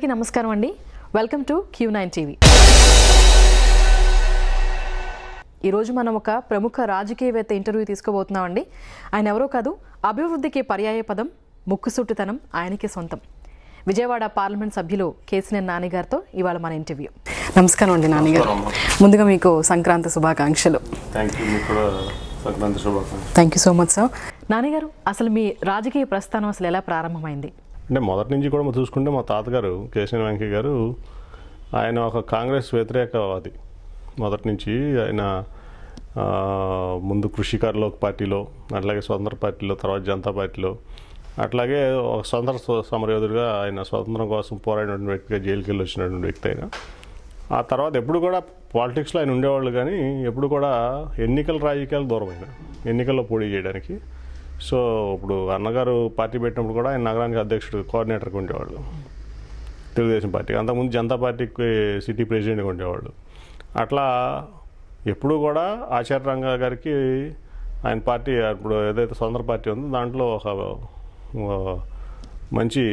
అందరికీ నమస్కారం అండి. Welcome to Q9 TV. ఈరోజు మనం ఒక ప్రముఖ రాజకీయవేత్త ఇంటర్వ్యూ తీసుకోబోతున్నామండి. ఆయన ఎవరో కాదు, అభివృద్ధికి పర్యాయ పదం, ముక్కుసూటితనం ఆయనకే సొంతం. విజయవాడ పార్లమెంట్ సభ్యులు కేసినేని నాని గారితో ఇవాళ మన ఇంటర్వ్యూ. నమస్కారం అండి నాని గారు. ముందుగా మీకు సంక్రాంతి శుభాకాంక్షలు. Thank you so much sir. Nani గారు, అసలు మీ రాజకీయ ప్రస్థానం అసలు ఎలా ప్రారంభమైంది? అంటే మొదటి నుంచి కూడా మనం చూసుకుంటే మా తాతగారు కేసినేని వెంకయ్య గారు ఆయన ఒక కాంగ్రెస్ వ్యతిరేకవాది. మొదటి నుంచి ఆయన ముందు కృషికారుల పార్టీలో, అట్లాగే స్వతంత్ర పార్టీలో, తర్వాత జనతా పార్టీలో, అట్లాగే ఒక స్వతంత్ర సమరయోధుడిగా ఆయన స్వతంత్రం కోసం పోరాడినటువంటి వ్యక్తిగా జైలుకి వెళ్ళి వచ్చినటువంటి వ్యక్తి అయినా. ఆ తర్వాత ఎప్పుడు కూడా పాలిటిక్స్లో ఆయన ఉండేవాళ్ళు, కానీ ఎప్పుడు కూడా ఎన్నికల రాజకీయాలు దూరమైన, ఎన్నికల్లో పోటీ చేయడానికి. సో ఇప్పుడు అన్నగారు పార్టీ పెట్టినప్పుడు కూడా ఆయన నగరానికి అధ్యక్షుడు, కోఆర్డినేటర్గా ఉండేవాళ్ళు తెలుగుదేశం పార్టీకి. అంతకుముందు జనతా పార్టీకి సిటీ ప్రెసిడెంట్గా ఉండేవాళ్ళు. అట్లా ఎప్పుడు కూడా ఆచార్య రంగా గారికి ఆయన పార్టీ ఇప్పుడు ఏదైతే స్వతంత్ర పార్టీ ఉందో దాంట్లో ఒక మంచి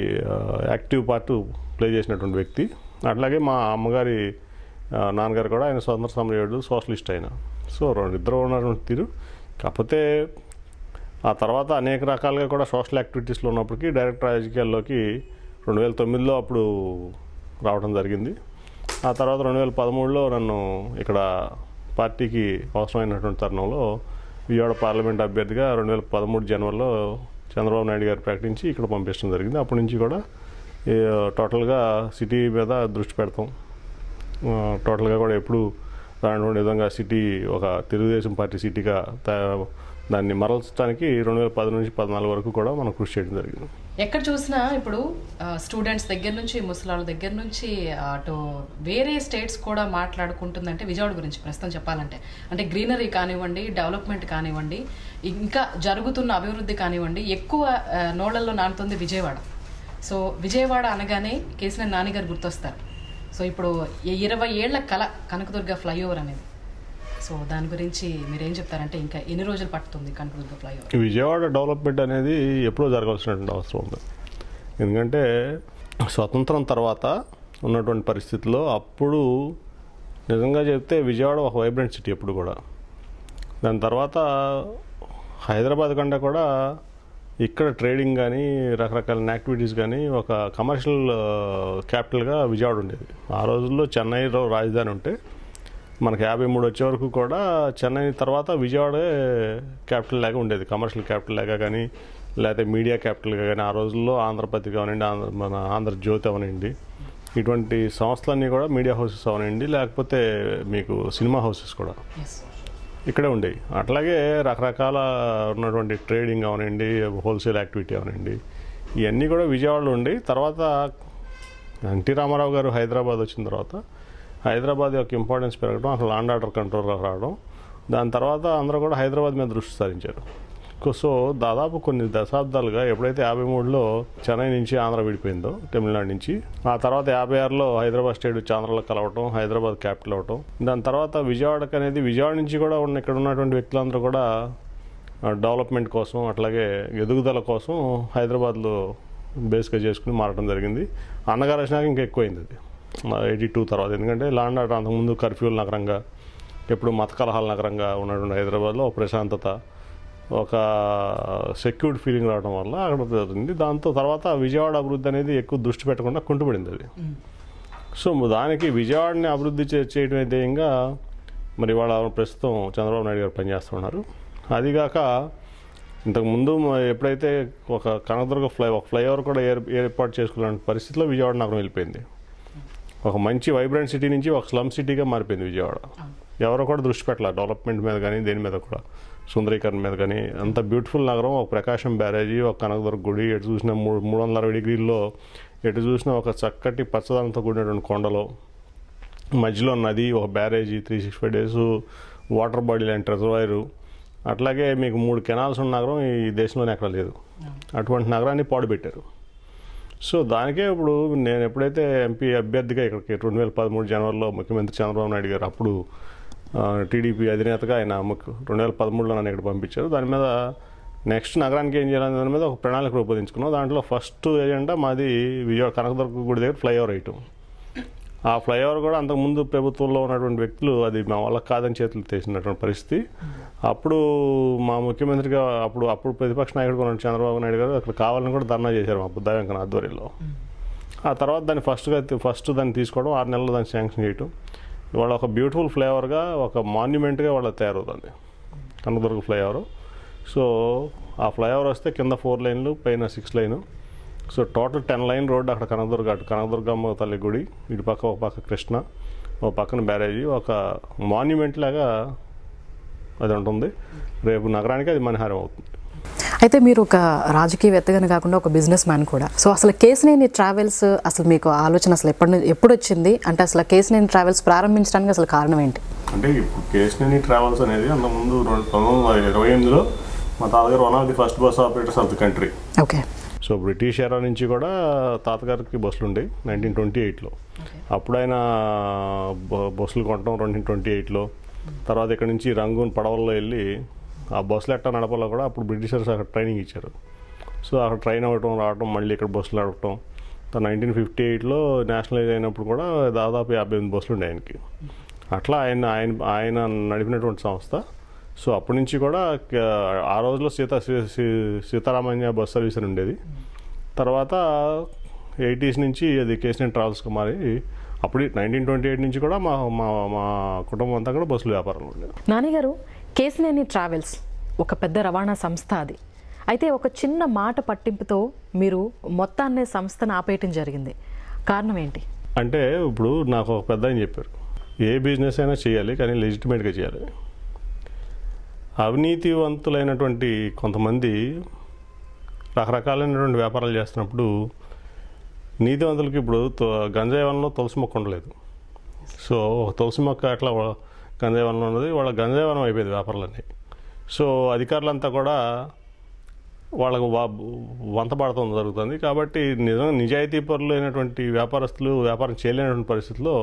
యాక్టివ్ పార్ట్ ప్లే చేసినటువంటి వ్యక్తి. అట్లాగే మా అమ్మగారి నాన్నగారు కూడా ఆయన స్వతంత్ర సమరయోధుడు, సోషలిస్ట్ అయిన. సో ఇద్దరు ఉన్నటువంటి తీరు. కాకపోతే ఆ తర్వాత అనేక రకాలుగా కూడా సోషల్ యాక్టివిటీస్లో ఉన్నప్పటికీ డైరెక్ట్ రాజకీయాల్లోకి 2009లో అప్పుడు రావడం జరిగింది. ఆ తర్వాత 2013లో నన్ను ఇక్కడ పార్టీకి అవసరమైనటువంటి తరుణంలో విజయవాడ పార్లమెంట్ అభ్యర్థిగా 2013 జనవరిలో చంద్రబాబు నాయుడు గారు ప్రకటించి ఇక్కడ పంపించడం జరిగింది. అప్పటి నుంచి కూడా టోటల్గా సిటీ మీద దృష్టి పెడతాం. టోటల్గా కూడా ఎప్పుడు రానటువంటి విధంగా సిటీ ఒక తెలుగుదేశం పార్టీ సిటీగా దాన్ని మరల్చడానికి 2010 నుంచి 2014 వరకు కూడా మనం కృషి చేయడం జరిగింది. ఎక్కడ చూసినా ఇప్పుడు స్టూడెంట్స్ దగ్గర నుంచి, ముసలాళ్ళ దగ్గర నుంచి, అటు వేరే స్టేట్స్ కూడా మాట్లాడుకుంటుందంటే విజయవాడ గురించి ప్రస్తుతం చెప్పాలంటే. అంటే గ్రీనరీ కానివ్వండి, డెవలప్మెంట్ కానివ్వండి, ఇంకా జరుగుతున్న అభివృద్ధి కానివ్వండి, ఎక్కువ నోళ్లలో నానుతుంది విజయవాడ. సో విజయవాడ అనగానే కేసినేని నాని గారు గుర్తొస్తారు. సో ఇప్పుడు 20 ఏళ్ల కళ కనకదుర్గ ఫ్లైఓవర్ అనేది. సో దాని గురించి మీరేం చెప్తారంటే ఇంకా ఎన్ని రోజులు పడుతుంది కనకదుర్గ ఫ్లైఓవర్? విజయవాడ డెవలప్మెంట్ అనేది ఎప్పుడో జరగాల్సినటువంటి అవసరం ఉంది. ఎందుకంటే స్వతంత్రం తర్వాత ఉన్నటువంటి పరిస్థితుల్లో అప్పుడు నిజంగా చెప్తే విజయవాడ ఒక వైబ్రెంట్ సిటీ ఎప్పుడు కూడా. దాని తర్వాత హైదరాబాద్ కంటే కూడా ఇక్కడ ట్రేడింగ్ కానీ, రకరకాల యాక్టివిటీస్ కానీ ఒక కమర్షియల్ క్యాపిటల్గా విజయవాడ ఉండేది. ఆ రోజుల్లో చెన్నైలో రాజధాని ఉంటే మనకి 53 వచ్చే వరకు కూడా చెన్నై తర్వాత విజయవాడే క్యాపిటల్ లాగా ఉండేది, కమర్షియల్ క్యాపిటల్ లాగా కానీ, లేకపోతే మీడియా క్యాపిటల్గా కానీ. ఆ రోజుల్లో ఆంధ్రపత్రిక అవనండి, మన ఆంధ్రజ్యోతి అవనండి, ఇటువంటి సంస్థలన్నీ కూడా మీడియా హౌసెస్ అవనండి, లేకపోతే మీకు సినిమా హౌసెస్ కూడా ఇక్కడే ఉండేవి. అట్లాగే రకరకాల ఉన్నటువంటి ట్రేడింగ్ అవనండి, హోల్సేల్ యాక్టివిటీ అవనండి, ఇవన్నీ కూడా విజయవాడలో ఉండి. తర్వాత ఎన్టీ రామారావు గారు హైదరాబాద్ వచ్చిన తర్వాత హైదరాబాద్ యొక్క ఇంపార్టెన్స్ పెరగడం, అక్కడ లాండ్ ఆర్డర్ కంట్రోల్లో రావడం, దాని తర్వాత అందరూ కూడా హైదరాబాద్ మీద దృష్టి సారించారు. సో దాదాపు కొన్ని దశాబ్దాలుగా ఎప్పుడైతే 53లో చెన్నై నుంచి ఆంధ్ర విడిపోయిందో తమిళనాడు నుంచి, ఆ తర్వాత 56లో హైదరాబాద్ స్టేట్ వచ్చి ఆంధ్రలో కలవటం, హైదరాబాద్ క్యాపిటల్ అవటం, దాని తర్వాత విజయవాడకి అనేది విజయవాడ నుంచి కూడా ఇక్కడ ఉన్నటువంటి వ్యక్తులందరూ కూడా డెవలప్మెంట్ కోసం, అట్లాగే ఎదుగుదల కోసం హైదరాబాద్లో బేస్గా చేసుకుని మారడం జరిగింది. అన్నగారు వచ్చినాక ఇంకా ఎక్కువైంది అది 82 తర్వాత. ఎందుకంటే లాండ్ ఆర్డర్ అంతకుముందు కర్ఫ్యూల నగరంగా, ఎప్పుడు మత కలహాల నగరంగా ఉన్నటువంటి హైదరాబాద్లో ఒక ప్రశాంతత, ఒక సెక్యూర్డ్ ఫీలింగ్ రావడం వల్ల అక్కడ జరిగింది. దాంతో తర్వాత విజయవాడ అభివృద్ధి అనేది ఎక్కువ దృష్టి పెట్టకుండా కుంటుపడింది అది. సో దానికి విజయవాడని అభివృద్ధి చేయడమే ధ్యేయంగా మరి వాళ్ళ ప్రస్తుతం చంద్రబాబు నాయుడు గారు పనిచేస్తున్నారు. అదిగాక ఇంతకుముందు ఎప్పుడైతే ఒక కనకదుర్గ ఒక ఫ్లైఓవర్ కూడా ఏర్పాటు చేసుకునే పరిస్థితిలో విజయవాడ నగరం వెళ్ళిపోయింది. ఒక మంచి వైబ్రెంట్ సిటీ నుంచి ఒక స్లమ్ సిటీగా మారిపోయింది విజయవాడ. ఎవరో కూడా దృష్టి పెట్టాలి డెవలప్మెంట్ మీద కానీ, దేని మీద కూడా, సుందరీకరణ మీద కానీ. అంత బ్యూటిఫుల్ నగరం, ఒక ప్రకాశం బ్యారేజీ, ఒక కనకదుర్గ గుడి, ఎటు చూసిన 360 డిగ్రీల్లో ఎటు చూసినా ఒక చక్కటి పచ్చదనంతో కూడినటువంటి కొండలో, మధ్యలో నది, ఒక బ్యారేజీ, 365 days వాటర్ బాడీ లాంటి రిజర్వాయరు, అట్లాగే మీకు 3 కెనాల్స్ ఉన్న నగరం ఈ దేశంలోనే ఎక్కడ లేదు. అటువంటి నగరాన్ని పాడుపెట్టారు. సో దానికే ఇప్పుడు నేను ఎప్పుడైతే ఎంపీ అభ్యర్థిగా ఇక్కడికి 2013 జనవరిలో ముఖ్యమంత్రి చంద్రబాబు నాయుడు గారు అప్పుడు టీడీపీ అధినేతగా ఆయన 2013లో నన్ను ఇక్కడ పంపించారు. దాని మీద నెక్స్ట్ నగరానికి ఏం చేయాలనే దాని మీద ఒక ప్రణాళిక రూపొందించుకున్నాం. దాంట్లో ఫస్ట్ ఏజెండా మాది విజయవాడ కనకదుర్గ గుడి దగ్గర ఫ్లైఓవర్ వేయటం. ఆ ఫ్లైఓవర్ కూడా అంతకుముందు ప్రభుత్వంలో ఉన్నటువంటి వ్యక్తులు అది మా వాళ్ళకి కాదని చేతులు తీసినటువంటి పరిస్థితి. అప్పుడు మా ముఖ్యమంత్రిగా అప్పుడు ప్రతిపక్ష నాయకుడు ఉన్న చంద్రబాబు నాయుడు గారు అక్కడ కావాలని కూడా ధర్నా చేశారు మా బుద్ధ వెంకన్న ఆధ్వర్యంలో. ఆ తర్వాత దాన్ని ఫస్ట్ దాన్ని తీసుకోవడం, 6 నెలల్లో దాన్ని శాంక్షన్ చేయటం. ఇవాళ ఒక బ్యూటిఫుల్ ఫ్లైఓవర్గా, ఒక మాన్యుమెంట్గా వాళ్ళ తయారవుతుంది కనకదుర్గ ఫ్లైఓవర్. సో ఆ ఫ్లైఓవర్ వస్తే కింద 4 లైన్లు, పైన 6 line. So total 10 line road అక్కడ కనకదుర్గమ్మ తల్లి గుడి, ఇటు పక్క ఒక పక్క కృష్ణ, ఒక పక్కన బ్యారేజీ, ఒక మాన్యుమెంట్ లాగా అది ఉంటుంది. రేపు నగరానికి అది మణిహారం అవుతుంది. అయితే మీరు ఒక రాజకీయవేత్తగానే కాకుండా ఒక బిజినెస్ మ్యాన్ కూడా. సో అసలు కేశినేని ట్రావెల్స్ అసలు మీకు ఆలోచన అసలు ఎప్పుడు వచ్చింది? అంటే అసలు కేశినేని ట్రావెల్స్ ప్రారంభించడానికి అసలు కారణం ఏంటి? అంటే ఇప్పుడు కేశినేని ట్రావెల్స్ అనేది అంతకుముందు 1928లో మా తాతగారు one of the first bus operators of the country. Okay. So British ఎరా నుంచి కూడా తాతగారికి బస్సులు ఉండేవి 1928లో. అప్పుడు ఆయన బస్సులు కొనటం 1928లో. తర్వాత ఇక్కడ నుంచి రంగూన్ పడవల్లో వెళ్ళి ఆ బస్సులు ఎట్టా నడపాలో కూడా అప్పుడు బ్రిటిషర్స్ అక్కడ ట్రైనింగ్ ఇచ్చారు. సో అక్కడ ట్రైన్ అవ్వటం, రావటం, మళ్ళీ ఇక్కడ బస్సులు నడపటం. 1958లో నేషనలైజ్ అయినప్పుడు కూడా దాదాపు 58 బస్సులు ఉండే ఆయనకి. అట్లా ఆయన నడిపినటువంటి సంస్థ. సో అప్పటి నుంచి కూడా ఆ రోజులో సీతారామయ్య బస్ సర్వీస్ అని ఉండేది. తర్వాత 80s నుంచి అది కేశినేని ట్రావెల్స్కి మారి అప్పుడు 1928 నుంచి కూడా మా కుటుంబం అంతా కూడా బస్సులు వ్యాపారంలో ఉండేది. నాన్నగారు, కేశినేని ట్రావెల్స్ ఒక పెద్ద రవాణా సంస్థ అది. అయితే ఒక చిన్న మాట పట్టింపుతో మీరు మొత్తాన్ని సంస్థను ఆపేయటం జరిగింది. కారణం ఏంటి? అంటే ఇప్పుడు నాకు ఒక పెద్ద ఆయన చెప్పారు, ఏ బిజినెస్ అయినా చేయాలి కానీ లెజిటిమేట్గా చేయాలి. అవినీతివంతులైనటువంటి కొంతమంది రకరకాలైనటువంటి వ్యాపారాలు చేస్తున్నప్పుడు నీతివంతులకి ఇప్పుడు గంజాయి వనంలో తులసి మొక్క ఉండలేదు. సో తులసి మొక్క అట్లా గంజాయి వనంలో ఉన్నది, వాళ్ళ గంజాయి వనం అయిపోయింది వ్యాపారాలన్నీ. సో అధికారులంతా కూడా వాళ్ళకు వంత పడటం జరుగుతుంది. కాబట్టి నిజాయితీ పరులు అయినటువంటి వ్యాపారస్తులు వ్యాపారం చేయలేనటువంటి పరిస్థితుల్లో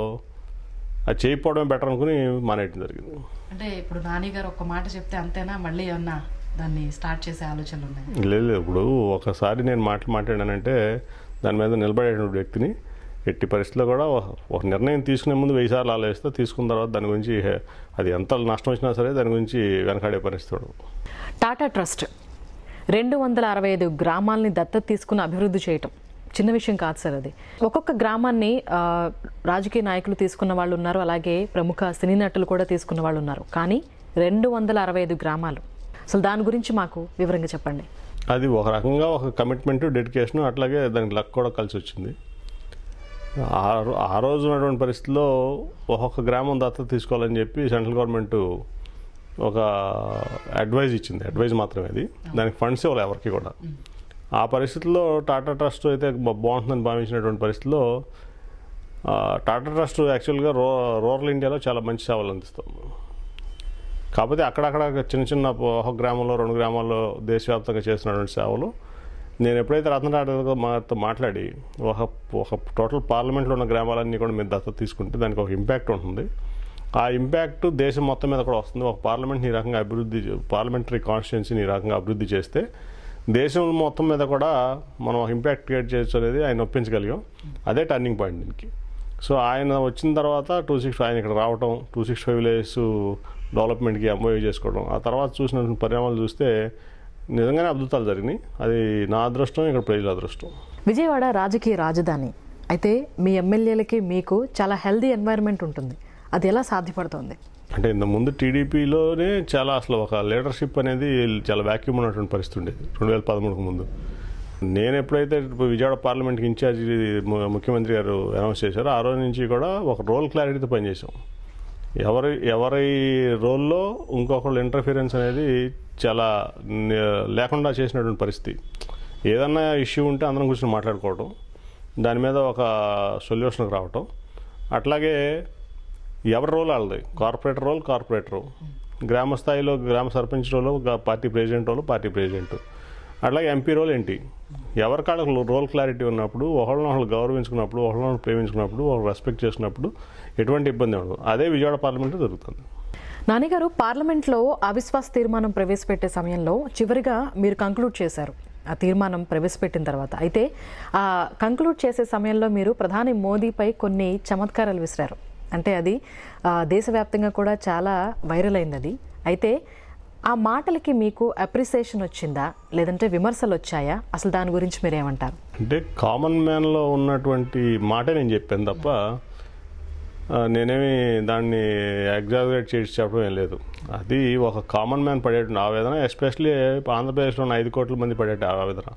అది చేయకపోవడమే బెటర్ అనుకుని మానేయడం జరిగింది. అంటే ఇప్పుడు నాని గారు ఒక మాట చెప్తే అంతేనా, మళ్ళీ ఏమన్నా దాన్ని స్టార్ట్ చేసే ఆలోచనలు ఉన్నాయి? లేదు, ఇప్పుడు ఒకసారి నేను మాట్లాడానంటే దాని మీద నిలబడేటువంటి వ్యక్తిని ఎట్టి పరిస్థితుల్లో కూడా ఒక నిర్ణయం తీసుకునే ముందు 1000 సార్లు ఆలోచిస్తే, తీసుకున్న తర్వాత దాని గురించి అది ఎంత నష్టం వచ్చినా సరే దాని గురించి వెనకాడే పరిస్థితి. టాటా ట్రస్ట్ 265 గ్రామాలని దత్తత తీసుకుని అభివృద్ధి చేయటం చిన్న విషయం కాదు సార్. అది ఒక్కొక్క గ్రామాన్ని రాజకీయ నాయకులు తీసుకున్న వాళ్ళు ఉన్నారు, అలాగే ప్రముఖ సినీ నటులు కూడా తీసుకున్న వాళ్ళు ఉన్నారు. కానీ 265 గ్రామాలు, అసలు దాని గురించి మాకు వివరంగా చెప్పండి. అది ఒక రకంగా ఒక కమిట్మెంట్, డెడికేషన్, అట్లాగే దానికి లక్ కూడా కలిసి వచ్చింది. ఆ రోజు ఉన్నటువంటి పరిస్థితుల్లో ఒక్కొక్క గ్రామం దత్తత తీసుకోవాలని చెప్పి సెంట్రల్ గవర్నమెంట్ ఒక అడ్వైజ్ ఇచ్చింది. అడ్వైజ్ మాత్రమే, అది దానికి ఫండ్స్ ఇవ్వాలి ఎవరికి కూడా. ఆ పరిస్థితుల్లో టాటా ట్రస్ట్ అయితే బాగుంటుందని భావించినటువంటి పరిస్థితుల్లో టాటా ట్రస్ట్ యాక్చువల్గా రూరల్ ఇండియాలో చాలా మంచి సేవలు అందిస్తాం. కాకపోతే అక్కడక్కడ చిన్న ఒక గ్రామంలో 2 గ్రామాల్లో దేశవ్యాప్తంగా చేస్తున్నటువంటి సేవలు నేను ఎప్పుడైతే రతన్ టాటాతో మాట్లాడి ఒక టోటల్ పార్లమెంట్లో ఉన్న గ్రామాలన్నీ కూడా మీరు దత్తత తీసుకుంటే దానికి ఒక ఇంపాక్ట్ ఉంటుంది. ఆ ఇంపాక్ట్ దేశం మొత్తం మీద కూడా వస్తుంది. ఒక పార్లమెంట్ని ఈ రకంగా పార్లమెంటరీ కాన్స్టిట్యున్సీని ఈ రకంగా అభివృద్ధి చేస్తే దేశం మొత్తం మీద కూడా మనం ఇంపాక్ట్ క్రియేట్ చేయొచ్చు అనేది ఆయన ఒప్పించగలిగాం. అదే టర్నింగ్ పాయింట్ దీనికి. సో ఆయన వచ్చిన తర్వాత ఆయన ఇక్కడ రావటం, 265 విలేజెస్ డెవలప్మెంట్కి ఎంఓయూ చేసుకోవడం, ఆ తర్వాత చూసినటువంటి పరిణామాలు చూస్తే నిజంగానే అద్భుతాలు జరిగినాయి. అది నా అదృష్టం, ఇక్కడ ప్రజల అదృష్టం. విజయవాడ రాజకీయ రాజధాని అయితే మీ ఎమ్మెల్యేలకి మీకు చాలా హెల్దీ ఎన్వైరన్మెంట్ ఉంటుంది. అది ఎలా సాధ్యపడుతుంది? అంటే ఇంతకుముందు టీడీపీలోనే చాలా అసలు ఒక లీడర్షిప్ అనేది చాలా వ్యాక్యూమ్ ఉన్నటువంటి పరిస్థితి ఉండేది 2013కు ముందు. నేను ఎప్పుడైతే విజయవాడ పార్లమెంట్కి ఇన్ఛార్జి ముఖ్యమంత్రి గారు అనౌన్స్ చేశారో ఆ రోజు నుంచి కూడా ఒక రోల్ క్లారిటీతో పనిచేసాం. ఎవరి రోల్లో ఇంకొకళ్ళు ఇంటర్ఫిరెన్స్ అనేది చాలా లేకుండా చేసినటువంటి పరిస్థితి. ఏదన్నా ఇష్యూ ఉంటే అందరం కూర్చొని మాట్లాడుకోవటం, దాని మీద ఒక సొల్యూషన్కి రావటం. అట్లాగే ఎవరి రోల్ వాళ్ళది, కార్పొరేటర్, గ్రామ స్థాయిలో గ్రామ సర్పంచ్ రోలు, పార్టీ ప్రెసిడెంట్, అట్లాగే ఎంపీ రోల్ ఏంటి, ఎవరి కాళ్ళకు రోల్ క్లారిటీ ఉన్నప్పుడు, ఒకళ్ళని గౌరవించుకున్నప్పుడు, ఒకళ్ళని ప్రేమించుకున్నప్పుడు, ఒకళ్ళు రెస్పెక్ట్ చేసుకున్నప్పుడు ఎటువంటి ఇబ్బంది ఉండదు. అదే విజయవాడ పార్లమెంట్లో జరుగుతుంది. నాన్నగారు, పార్లమెంట్లో అవిశ్వాస తీర్మానం ప్రవేశపెట్టే సమయంలో చివరిగా మీరు కంక్లూడ్ చేశారు ఆ తీర్మానం ప్రవేశపెట్టిన తర్వాత. అయితే ఆ కంక్లూడ్ చేసే సమయంలో మీరు ప్రధాని మోదీపై కొన్ని చమత్కారాలు విసిరారు. అంటే అది దేశవ్యాప్తంగా కూడా చాలా వైరల్ అయింది అది. అయితే ఆ మాటలకి మీకు అప్రిసియేషన్ వచ్చిందా, లేదంటే విమర్శలు వచ్చాయా? అసలు దాని గురించి మీరేమంటారు? అంటే కామన్ మ్యాన్లో ఉన్నటువంటి మాటే నేను చెప్పాను తప్ప నేనేమి దాన్ని ఎగ్జాగరేట్ చేసి చెప్పడం ఏం లేదు. అది ఒక కామన్ మ్యాన్ పడేటువంటి ఆవేదన, ఎస్పెషలీ ఆంధ్రప్రదేశ్లో ఉన్న 5 కోట్ల మంది పడే ఆవేదన.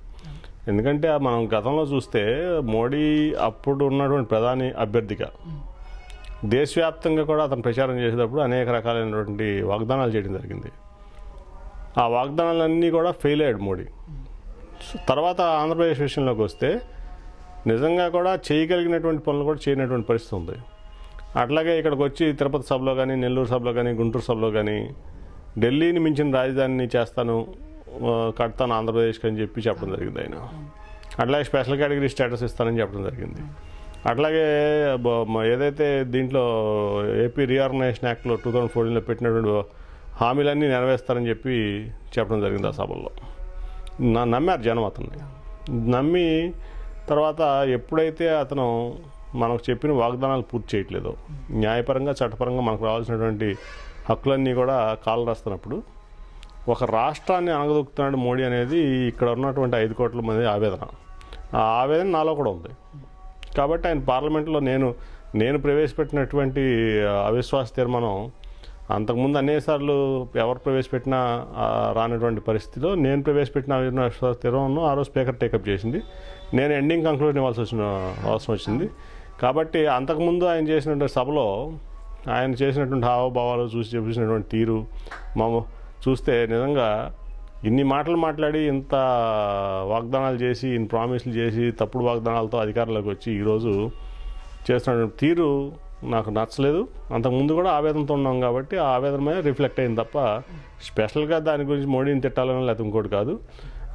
ఎందుకంటే మనం గతంలో చూస్తే మోడీ అప్పుడు ఉన్నటువంటి ప్రధాని అభ్యర్థిగా దేశవ్యాప్తంగా కూడా అతను ప్రచారం చేసేటప్పుడు అనేక రకాలైనటువంటి వాగ్దానాలు చేయడం జరిగింది. ఆ వాగ్దానాలన్నీ కూడా ఫెయిల్ అయ్యాడు మోడీ. తర్వాత ఆంధ్రప్రదేశ్ విషయంలోకి వస్తే నిజంగా కూడా చేయగలిగినటువంటి పనులు కూడా చేయనటువంటి పరిస్థితి ఉంది. అట్లాగే ఇక్కడికి వచ్చి తిరుపతి సభలో కానీ, నెల్లూరు సభలో కానీ, గుంటూరు సభలో కానీ ఢిల్లీని మించిన రాజధానిని చేస్తాను, కడతాను ఆంధ్రప్రదేశ్కి అని చెప్పి చెప్పడం జరిగింది ఆయన. అట్లాగే స్పెషల్ కేటగిరీ స్టేటస్ ఇస్తానని చెప్పడం జరిగింది. అట్లాగే ఏదైతే దీంట్లో ఏపీ రీఆర్గనైజేషన్ యాక్ట్లో 2014లో పెట్టినటువంటి హామీలన్నీ నెరవేరుస్తారని చెప్పి చెప్పడం జరిగింది ఆ సభల్లో. నమ్మారు జనం అతన్ని. నమ్మి తర్వాత ఎప్పుడైతే అతను మనకు చెప్పిన వాగ్దానాలు పూర్తి చేయట్లేదో, న్యాయపరంగా చట్టపరంగా మనకు రావాల్సినటువంటి హక్కులన్నీ కూడా కాలు రాస్తున్నప్పుడు ఒక రాష్ట్రాన్ని అనగదొక్కుతున్నాడు మోడీ అనేది ఇక్కడ ఉన్నటువంటి 5 కోట్ల మంది ఆవేదన. ఆ ఆవేదన నాలో కూడా ఉంది. కాబట్టి ఆయన పార్లమెంట్లో నేను ప్రవేశపెట్టినటువంటి అవిశ్వాస తీర్మానం అంతకుముందు అనేకసార్లు ఎవరు ప్రవేశపెట్టినా రానటువంటి పరిస్థితిలో నేను ప్రవేశపెట్టిన అవిశ్వాస తీర్మానం ఆ రోజు స్పీకర్ టేకప్ చేసింది. నేను ఎండింగ్ కంక్లూజన్ ఇవ్వాల్సి అవసరం వచ్చింది. కాబట్టి అంతకుముందు ఆయన చేసినటువంటి సభలో ఆయన చేసినటువంటి హావభావాలు చూసినటువంటి తీరు చూస్తే నిజంగా ఇన్ని మాటలు మాట్లాడి, ఇంత వాగ్దానాలు చేసి, ఇన్ని ప్రామిస్లు చేసి, తప్పుడు వాగ్దానాలతో అధికారంలోకి వచ్చి ఈరోజు చేస్తున్నటువంటి తీరు నాకు నచ్చలేదు. అంతకుముందు కూడా ఆవేదనతో ఉన్నాం కాబట్టి ఆ ఆవేదన మీద రిఫ్లెక్ట్ అయింది తప్ప స్పెషల్గా దాని గురించి మోడీని తిట్టాలని లేకపోతే ఇంకోటి కాదు.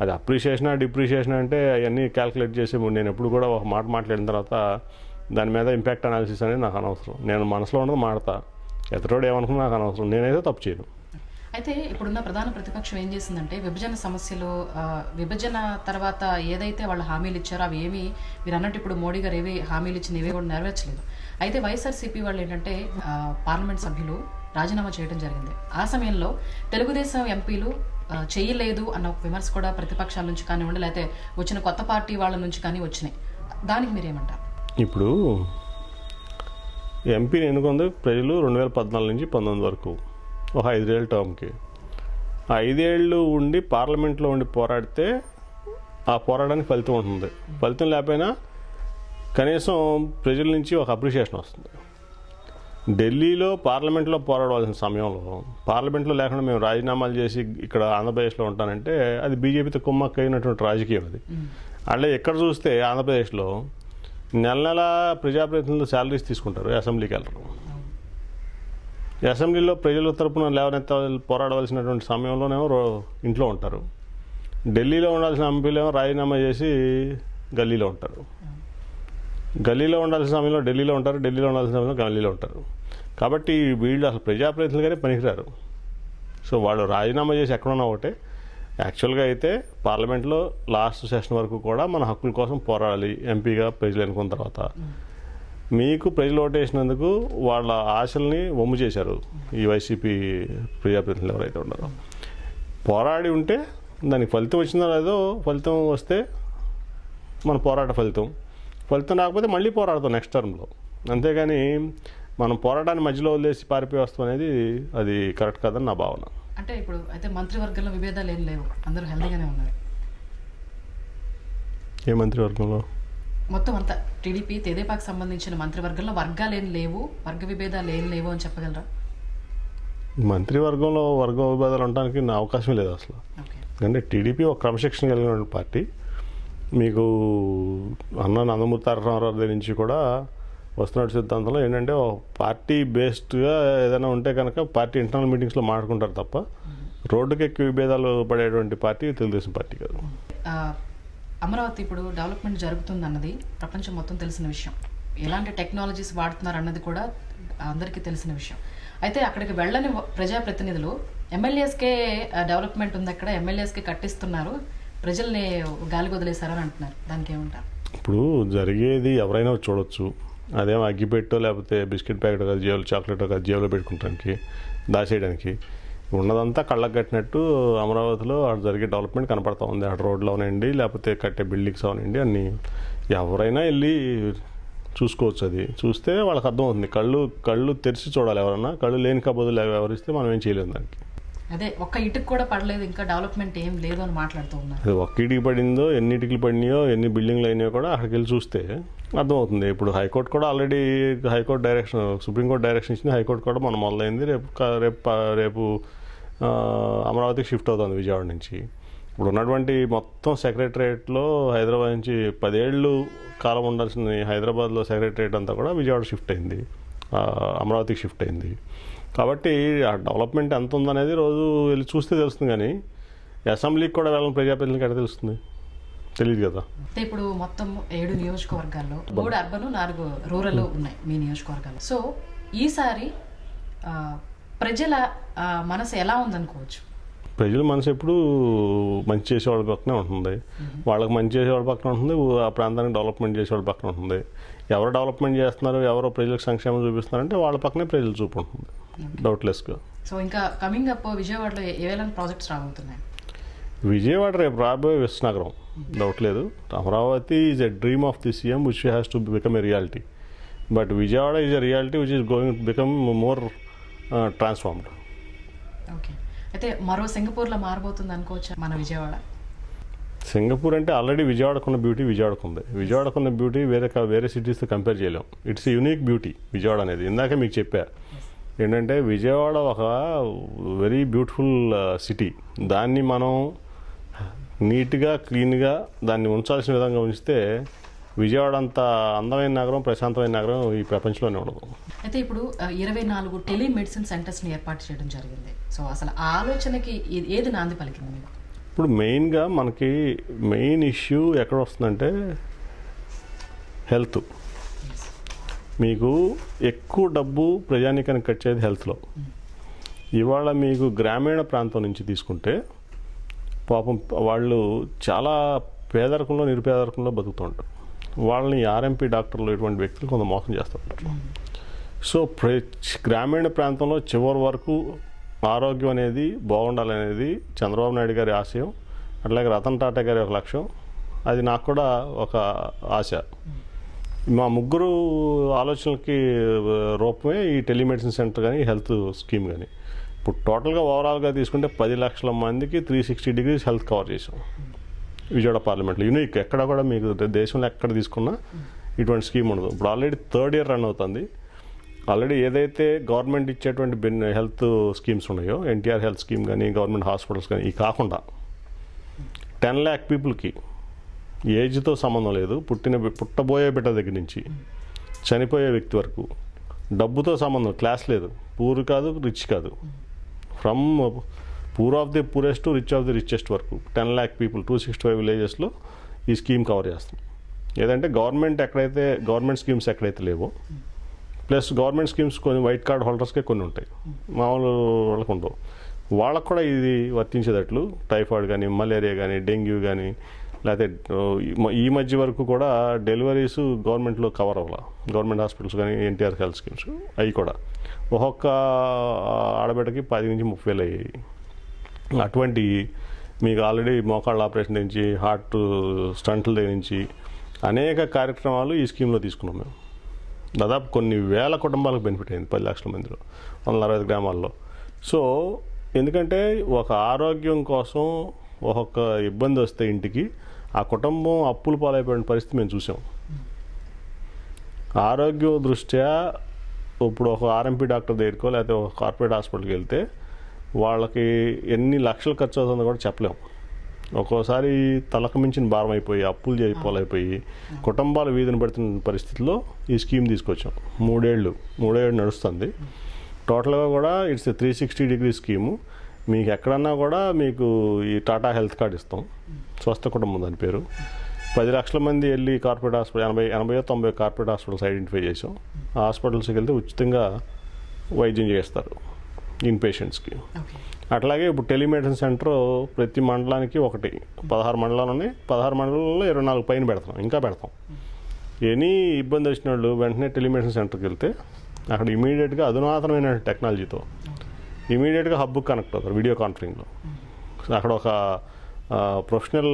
అది అప్రిషియేషనా డిప్రిషియేషన్ అంటే అవన్నీ క్యాల్కులేట్ చేసి నేను ఎప్పుడు కూడా ఒక మాట మాట్లాడిన తర్వాత దాని మీద ఇంపాక్ట్ అనాలిసిస్ అనేది నాకు అనవసరం. నేను మనసులో ఉన్నది మాడతా, ఎతడోడు ఏమనుకున్నా నాకు అనవసరం. నేనైతే తప్పు చేయను. అయితే ఇప్పుడున్న ప్రధాన ప్రతిపక్షం ఏం చేసిందంటే విభజన సమస్యలు, విభజన తర్వాత ఏదైతే వాళ్ళు హామీలు ఇచ్చారో అవి ఏమి మీరు అన్నట్టు ఇప్పుడు మోడీ గారు ఏవి హామీలు ఇచ్చిన ఏవి కూడా నెరవేర్చలేదు. అయితే వైఎస్ఆర్సీపీ వాళ్ళు ఏంటంటే పార్లమెంట్ సభ్యులు రాజీనామా చేయడం జరిగింది. ఆ సమయంలో తెలుగుదేశం ఎంపీలు చేయలేదు అన్న ఒక విమర్శ కూడా ప్రతిపక్షాల నుంచి కానివ్వండి, లేకపోతే వచ్చిన కొత్త పార్టీ వాళ్ళ నుంచి కానీ వచ్చినాయి. దానికి మీరేమంటారు? ఇప్పుడు ఎంపీని ఎన్నుకుంది ప్రజలు 2014 నుంచి 19 వరకు ఒక 5 ఏళ్ళ టర్మ్కి. ఆ 5 ఏళ్ళు ఉండి పార్లమెంట్లో ఉండి పోరాడితే ఆ పోరాటానికి ఫలితం ఉంటుంది. ఫలితం లేకపోయినా కనీసం ప్రజల నుంచి ఒక అప్రిషియేషన్ వస్తుంది. ఢిల్లీలో పార్లమెంట్లో పోరాడవలసిన సమయంలో పార్లమెంట్లో లేకుండా మేము రాజీనామాలు చేసి ఇక్కడ ఆంధ్రప్రదేశ్లో ఉంటానంటే అది బీజేపీతో కుమ్మక్క అయినటువంటి రాజకీయం అది. అట్లా ఎక్కడ చూస్తే ఆంధ్రప్రదేశ్లో నెల ప్రజాప్రతినిధులు శాలరీస్ తీసుకుంటారు, అసెంబ్లీకి వెళ్ళరు. అసెంబ్లీలో ప్రజల తరపున పోరాడవలసినటువంటి సమయంలోనేమో ఇంట్లో ఉంటారు. ఢిల్లీలో ఉండాల్సిన ఎంపీలేమో రాజీనామా చేసి గల్లీలో ఉంటారు. గల్లీలో ఉండాల్సిన సమయంలో ఢిల్లీలో ఉంటారు, ఢిల్లీలో ఉండాల్సిన సమయంలో గల్లీలో ఉంటారు. కాబట్టి వీళ్ళు అసలు ప్రజాప్రతినిధులుగానే పనికిరారు. సో వాళ్ళు రాజీనామా చేసి ఎక్కడున్నా ఒకటే. యాక్చువల్గా అయితే పార్లమెంట్లో లాస్ట్ సెషన్ వరకు కూడా మన హక్కుల కోసం పోరాడాలి. ఎంపీగా ప్రజలు ఎన్నుకున్న తర్వాత మీకు ప్రజలు ఓటేసినందుకు వాళ్ళ ఆశల్ని వమ్ము చేశారు ఈ వైసీపీ ప్రజాప్రతినిధులు ఎవరైతే ఉన్నారో. పోరాడి ఉంటే దానికి ఫలితం వచ్చిందో లేదో, ఫలితం వస్తే మన పోరాట ఫలితం రాకపోతే మళ్ళీ పోరాడతాం నెక్స్ట్ టర్మ్లో. అంతేగాని మనం పోరాటాన్ని మధ్యలో వదిలేసి పారిపోయి వస్తాం అనేది అది కరెక్ట్ కాదని నా భావన. అంటే ఇప్పుడు అయితే మంత్రివర్గంలో విభేదాలు ఏం లేవు, అందరూ హెల్దీగానే ఉన్నారు. ఏ మంత్రివర్గంలో? మొత్తం అంతా టీడీపీ తెదేపాకు సంబంధించిన మంత్రివర్గంలో వర్గాలు ఏం లేవు, వర్గ విభేదాలు ఏం లేవు అని చెప్పగలరా? మంత్రివర్గంలో వర్గ విభేదాలు ఉండడానికి నా అవకాశం లేదు అసలు. అంటే టీడీపీ ఒక క్రమశిక్షణ కలిగిన పార్టీ. మీకు నందమూరి తారక రామారావు దగ్గర నుంచి కూడా వస్తున్న సిద్ధాంతంలో ఏంటంటే పార్టీ బేస్డ్గా ఏదైనా ఉంటే కనుక పార్టీ ఇంటర్నల్ మీటింగ్స్లో మాట్లాడుకుంటారు తప్ప రోడ్డుకి ఎక్కువ విభేదాలు పడేటువంటి పార్టీ తెలుగుదేశం పార్టీ కాదు. అమరావతి ఇప్పుడు డెవలప్మెంట్ జరుగుతుంది అన్నది ప్రపంచం మొత్తం తెలిసిన విషయం. ఎలాంటి టెక్నాలజీస్ వాడుతున్నారు అన్నది కూడా అందరికీ తెలిసిన విషయం. అయితే అక్కడికి వెళ్ళని ప్రజాప్రతినిధులు ఎమ్మెల్యేస్కే డెవలప్మెంట్ ఉంది, అక్కడ ఎమ్మెల్యేస్కే కట్టిస్తున్నారు, ప్రజల్ని గాలి వదిలేశారని అంటున్నారు. దానికి ఏమంటారు? ఇప్పుడు జరిగేది ఎవరైనా చూడొచ్చు. అదేమో అగ్గిపెట్టో లేకపోతే బిస్కెట్ ప్యాకెట్ కాదు, జేబులో చాక్లెట్ కాదు, జేబులో పెట్టుకుంటానికి దాచేయడానికి. ఉన్నదంతా కళ్ళకు కట్టినట్టు అమరావతిలో అక్కడ జరిగే డెవలప్మెంట్ కనపడతా ఉంది. అక్కడ రోడ్లు అవనండి, లేకపోతే కట్టే బిల్డింగ్స్ అవనండి, అన్నీ ఎవరైనా వెళ్ళి చూసుకోవచ్చు. అది చూస్తే వాళ్ళకి అర్థమవుతుంది. కళ్ళు తెరిచి చూడాలి. ఎవరన్నా కళ్ళు లేని కబోదులు ఎవరిస్తే మనం ఏం చేయలేము దానికి. అదే ఒక్క ఇటుకు కూడా పడలేదు, ఇంకా డెవలప్మెంట్ ఏం లేదు అని మాట్లాడుతూ ఉన్నారు. అది ఒక్క ఇటుకి పడిందో, ఎన్ని ఇటుకలు పడినాయో, ఎన్ని బిల్డింగ్లు అయినాయో కూడా అక్కడికి వెళ్ళి చూస్తే అర్థమవుతుంది. ఇప్పుడు హైకోర్టు కూడా ఆల్రెడీ సుప్రీంకోర్టు డైరెక్షన్ ఇచ్చింది. హైకోర్టు కూడా మనం మొదలైంది. రేపు అమరావతికి షిఫ్ట్ అవుతుంది విజయవాడ నుంచి. ఇప్పుడు ఉన్నటువంటి మొత్తం సెక్రటరియట్లో హైదరాబాద్ నుంచి 10 ఏళ్ళు కాలం ఉండాల్సిన హైదరాబాద్లో సెక్రటరియట్ అంతా కూడా విజయవాడ షిఫ్ట్ అయింది, అమరావతికి షిఫ్ట్ అయింది. కాబట్టి ఆ డెవలప్మెంట్ ఎంత ఉందనేది రోజు వెళ్ళి చూస్తే తెలుస్తుంది. కానీ అసెంబ్లీకి కూడా వెళ్ళని ప్రజాప్రతినిధులకి ఎక్కడ తెలుస్తుంది? తెలియదు కదా. ఇప్పుడు మొత్తం 7 నియోజకవర్గాల్లో 3 అర్బన్ 4 రూరల్ ఉన్నాయి మీ నియోజకవర్గాల్లో. సో ఈసారి ప్రజల మనసు ఎలా ఉందనుకోవచ్చు? ప్రజల మనసు ఎప్పుడు మంచి చేసేవాళ్ళ పక్కనే ఉంటుంది. వాళ్ళకి మంచి చేసేవాళ్ళ పక్కన ఉంటుంది, ఆ ప్రాంతానికి డెవలప్మెంట్ చేసేవాళ్ళ పక్కన ఉంటుంది. ఎవరు డెవలప్మెంట్ చేస్తున్నారు, ఎవరో ప్రజలకు సంక్షేమం చూపిస్తున్నారంటే వాళ్ళ పక్కనే ప్రజలు చూపు ఉంటుంది, డౌట్లెస్గా. సో ఇంకా కమింగ్ అప్ విజయవాడలో ఏవైనా ప్రాజెక్ట్స్ రాబోతున్నాయి? విజయవాడ రేపు రాబోయే విశ్వనగరం, డౌట్ లేదు. Amaravati is a dream of the CM which has to become a reality. But Vijayawada is a reality which is going to become more transformed. Okay, అయితే మరో సింగపూర్లో మారబోతుంది అనుకోవచ్చు మన విజయవాడ? సింగపూర్ అంటే ఆల్రెడీ విజయవాడకున్న బ్యూటీ విజయవాడకు ఉంది. విజయవాడకున్న బ్యూటీ వేరే సిటీస్తో కంపేర్ చేయలేం. ఇట్స్ యూనిక్ బ్యూటీ విజయవాడ అనేది. ఇందాక మీకు చెప్పా ఏంటంటే విజయవాడ ఒక వెరీ బ్యూటిఫుల్ సిటీ. దాన్ని మనం నీట్గా క్లీన్గా దాన్ని ఉంచాల్సిన విధంగా ఉంచితే విజయవాడ అంత అందమైన నగరం, ప్రశాంతమైన నగరం ఈ ప్రపంచంలోనే ఉండదు. అయితే ఇప్పుడు 24 టెలిమెడిసిన్ సెంటర్స్ని ఏర్పాటు చేయడం జరిగింది. సో అసలు ఆ ఆలోచనకి ఏది నాంది పలికింది మీకు? ఇప్పుడు మెయిన్గా మనకి మెయిన్ ఇష్యూ ఎక్కడ వస్తుందంటే హెల్త్. మీకు ఎక్కువ డబ్బు ప్రజానీకానికి ఖర్చేది హెల్త్లో. ఇవాళ మీకు గ్రామీణ ప్రాంతం నుంచి తీసుకుంటే పాపం వాళ్ళు చాలా పేదరికంలో, నిరుపేదరికంలో బతుకుతూ ఉంటారు. వాళ్ళని ఆర్ఎంపీ డాక్టర్లు ఇటువంటి వ్యక్తులు కొంత మోసం చేస్తూ ఉంటారు. సో గ్రామీణ ప్రాంతంలో చివరి వరకు ఆరోగ్యం అనేది బాగుండాలనేది చంద్రబాబు నాయుడు గారి ఆశయం, అట్లాగే రతన్ టాటా గారి ఒక లక్ష్యం. అది నాకు కూడా ఒక ఆశ. మా ముగ్గురు ఆలోచనలకి రూపమే ఈ టెలిమెడిసిన్ సెంటర్ కానీ హెల్త్ స్కీమ్ కానీ. ఇప్పుడు టోటల్గా ఓవరాల్గా తీసుకుంటే 10 లక్షల మందికి 360 degrees హెల్త్ కవర్ చేసాం విజయవాడ పార్లమెంట్లో. యూనిక్, ఎక్కడ కూడా మీకు దేశంలో ఎక్కడ తీసుకున్నా ఇటువంటి స్కీమ్ ఉండదు. ఇప్పుడు ఆల్రెడీ 3rd year రన్ అవుతుంది. ఆల్రెడీ ఏదైతే గవర్నమెంట్ ఇచ్చేటువంటి హెల్త్ స్కీమ్స్ ఉన్నాయో, ఎన్టీఆర్ హెల్త్ స్కీమ్ కానీ, గవర్నమెంట్ హాస్పిటల్స్ కానీ, ఇవి కాకుండా 10 lakh పీపుల్కి ఏజ్తో సంబంధం లేదు, పుట్టబోయే బిడ్డ దగ్గర నుంచి చనిపోయే వ్యక్తి వరకు, డబ్బుతో సంబంధం, క్లాస్ లేదు, పూర్ కాదు, రిచ్ కాదు, from poor of the poorest to rich of the richest వరకు 10 lakh పీపుల్ 265 విలేజెస్లో ఈ స్కీమ్ కవర్ చేస్తాం. ఏదంటే గవర్నమెంట్ స్కీమ్స్ ఎక్కడైతే లేవో, ప్లస్ గవర్నమెంట్ స్కీమ్స్ కొన్ని వైట్ కార్డ్ హోల్డర్స్కే కొన్ని ఉంటాయి, మామూలు వాళ్ళకు ఉండవు. వాళ్ళకు కూడా ఇది వర్తించేటట్లు టైఫాయిడ్ కానీ, మలేరియా కానీ, డెంగ్యూ కానీ, లేకపోతే ఈ మధ్య వరకు కూడా డెలివరీస్ గవర్నమెంట్లో కవర్ అవ్వాలి. గవర్నమెంట్ హాస్పిటల్స్ కానీ, ఎన్టీఆర్ హెల్త్ స్కీమ్స్ అవి కూడా ఒక్కొక్క ఆడబిడ్డకి 10 నుంచి 30 వేలు అయ్యాయి. అటువంటి మీకు ఆల్రెడీ మోకాళ్ళ ఆపరేషన్ నుంచి, హార్ట్ స్టంట్ల దగ్గర నుంచి అనేక కార్యక్రమాలు ఈ స్కీమ్లో తీసుకున్నాం మేము. దాదాపు కొన్ని వేల కుటుంబాలకు బెనిఫిట్ అయింది 10 లక్షల మందిలో, 165 గ్రామాల్లో. సో ఎందుకంటే ఒక ఆరోగ్యం కోసం ఒక్కొక్క ఇబ్బంది వస్తే ఇంటికి ఆ కుటుంబం అప్పులు పాలైపోయిన పరిస్థితి మేము చూసాం. ఆరోగ్యం దృష్ట్యా ఇప్పుడు ఒక ఆర్ఎంపీ డాక్టర్ దగ్గరకో లేకపోతే ఒక కార్పొరేట్ హాస్పిటల్కి వెళ్తే వాళ్ళకి ఎన్ని లక్షలు ఖర్చు అవుతుందో కూడా చెప్పలేము. ఒక్కోసారి తలకు మించిన భారం అయిపోయి, అప్పులు పాలైపోయి కుటుంబాలు వీధిని పడుతున్న పరిస్థితుల్లో ఈ స్కీమ్ తీసుకొచ్చాం. 3 ఏళ్ళు నడుస్తుంది. టోటల్గా కూడా ఇట్స్ 360 degree స్కీము. మీకు ఎక్కడన్నా కూడా మీకు ఈ టాటా హెల్త్ కార్డ్ ఇస్తాం, స్వస్థ కుటుంబం దాని పేరు. 10 లక్షల మంది వెళ్ళి corporate hospital 80-90 corporate hospitals identify చేసాం. ఆ హాస్పిటల్స్కి వెళ్తే ఉచితంగా వైద్యం చేస్తారు ఇన్ పేషెంట్స్కి. అట్లాగే ఇప్పుడు టెలిమెడిసిన్ సెంటర్ ప్రతి మండలానికి ఒకటి, 16 మండలాలు ఉన్నాయి. 16 మండలాల్లో 24 పైన పెడతాం, ఇంకా పెడతాం. ఎనీ ఇబ్బంది వచ్చిన వాళ్ళు వెంటనే టెలిమెడిసిన్ సెంటర్కి వెళ్తే అక్కడ ఇమీడియట్గా అధునాతనమైన టెక్నాలజీతో ఇమీడియట్గా హబ్కి కనెక్ట్ అవుతారు వీడియో కాన్ఫరెన్స్లో. అక్కడ ఒక ప్రొఫెషనల్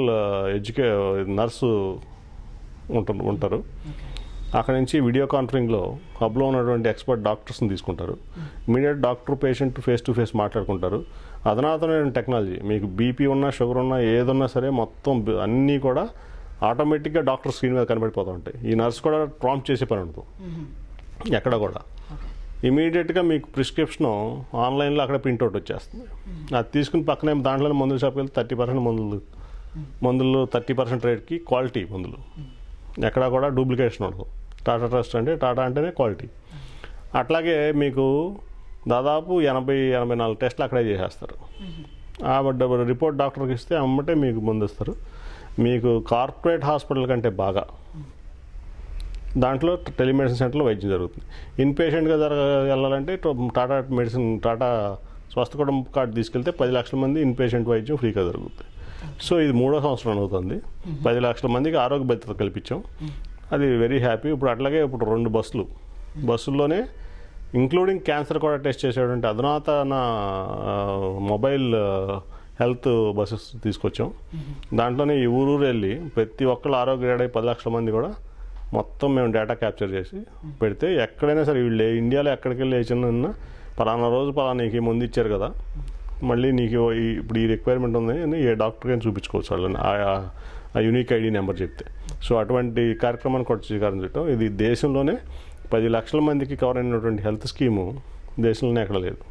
నర్సు ఉంటారు. అక్కడ నుంచి వీడియో కాన్ఫరెన్స్లో హబ్లో ఉన్నటువంటి ఎక్స్పర్ట్ డాక్టర్స్ని తీసుకుంటారు. Immediate doctor patient face to face మాట్లాడుకుంటారు. అధునాతనమైన టెక్నాలజీ, మీకు బీపీ ఉన్నా షుగర్ ఉన్నా ఏదున్నా సరే మొత్తం అన్నీ కూడా ఆటోమేటిక్గా డాక్టర్ స్క్రీన్ మీద కనబడిపోతూ ఉంటాయి. ఈ నర్స్ కూడా ప్రాంప్ట్ చేసే పని ఉండదు ఎక్కడ కూడా. ఇమీడియట్గా మీకు ప్రిస్క్రిప్షన్ ఆన్లైన్లో అక్కడ ప్రింట్అవుట్ వచ్చేస్తుంది. అది తీసుకుని పక్కనే దాంట్లో మందుల షాప్కి వెళ్తే 30% మందులు 30% రేట్కి క్వాలిటీ మందులు, ఎక్కడా కూడా డూప్లికేషన్ ఉండదు. టాటా ట్రస్ట్ అంటే టాటా అంటేనే క్వాలిటీ. అట్లాగే మీకు దాదాపు 80-84 టెస్టులు అక్కడే చేసేస్తారు. ఆ రిపోర్ట్ డాక్టర్కి ఇస్తే అమ్మటే మీకు మందు ఇస్తారు. మీకు కార్పొరేట్ హాస్పిటల్ కంటే బాగా దాంట్లో టెలిమెడిసిన్ సెంటర్లో వైద్యం జరుగుతుంది. ఇన్ పేషెంట్గా వెళ్ళాలంటే టాటా స్వస్థ కుటుంబ కార్డు తీసుకెళ్తే 10 లక్షల మంది ఇన్ పేషెంట్ వైద్యం ఫ్రీగా జరుగుతుంది. సో ఇది 3వ సంవత్సరం అవుతుంది. 10 లక్షల మందికి ఆరోగ్య భద్రత కల్పించాం. అది వెరీ హ్యాపీ. ఇప్పుడు అట్లాగే ఇప్పుడు 2 బస్సుల్లోనే ఇంక్లూడింగ్ క్యాన్సర్ కూడా టెస్ట్ చేసేటువంటి అధునాతన మొబైల్ హెల్త్ బస్సెస్ తీసుకొచ్చాం. దాంట్లోనే ఈ ఊరు వెళ్ళి ప్రతి ఒక్కళ్ళు ఆరోగ్య 10 లక్షల మంది కూడా మొత్తం మేము డేటా క్యాప్చర్ చేసి పెడితే ఎక్కడైనా సరే వీళ్ళు ఇండియాలో ఎక్కడికి వెళ్ళి వేసినా పలానా రోజు నీకు ఈ ముందు ఇచ్చారు కదా, మళ్ళీ నీకు ఇప్పుడు ఈ రిక్వైర్మెంట్ ఉంది అని ఏ డాక్టర్కైనా చూపించుకోవచ్చు వాళ్ళని ఆ యూనిక్ ఐడి నెంబర్ చెప్తే. సో అటువంటి కార్యక్రమాన్ని కూడా శ్రీకారం చుట్టాం. ఇది దేశంలోనే 10 లక్షల మందికి కవర్ అయినటువంటి హెల్త్ స్కీము దేశంలోనే ఎక్కడ లేదు.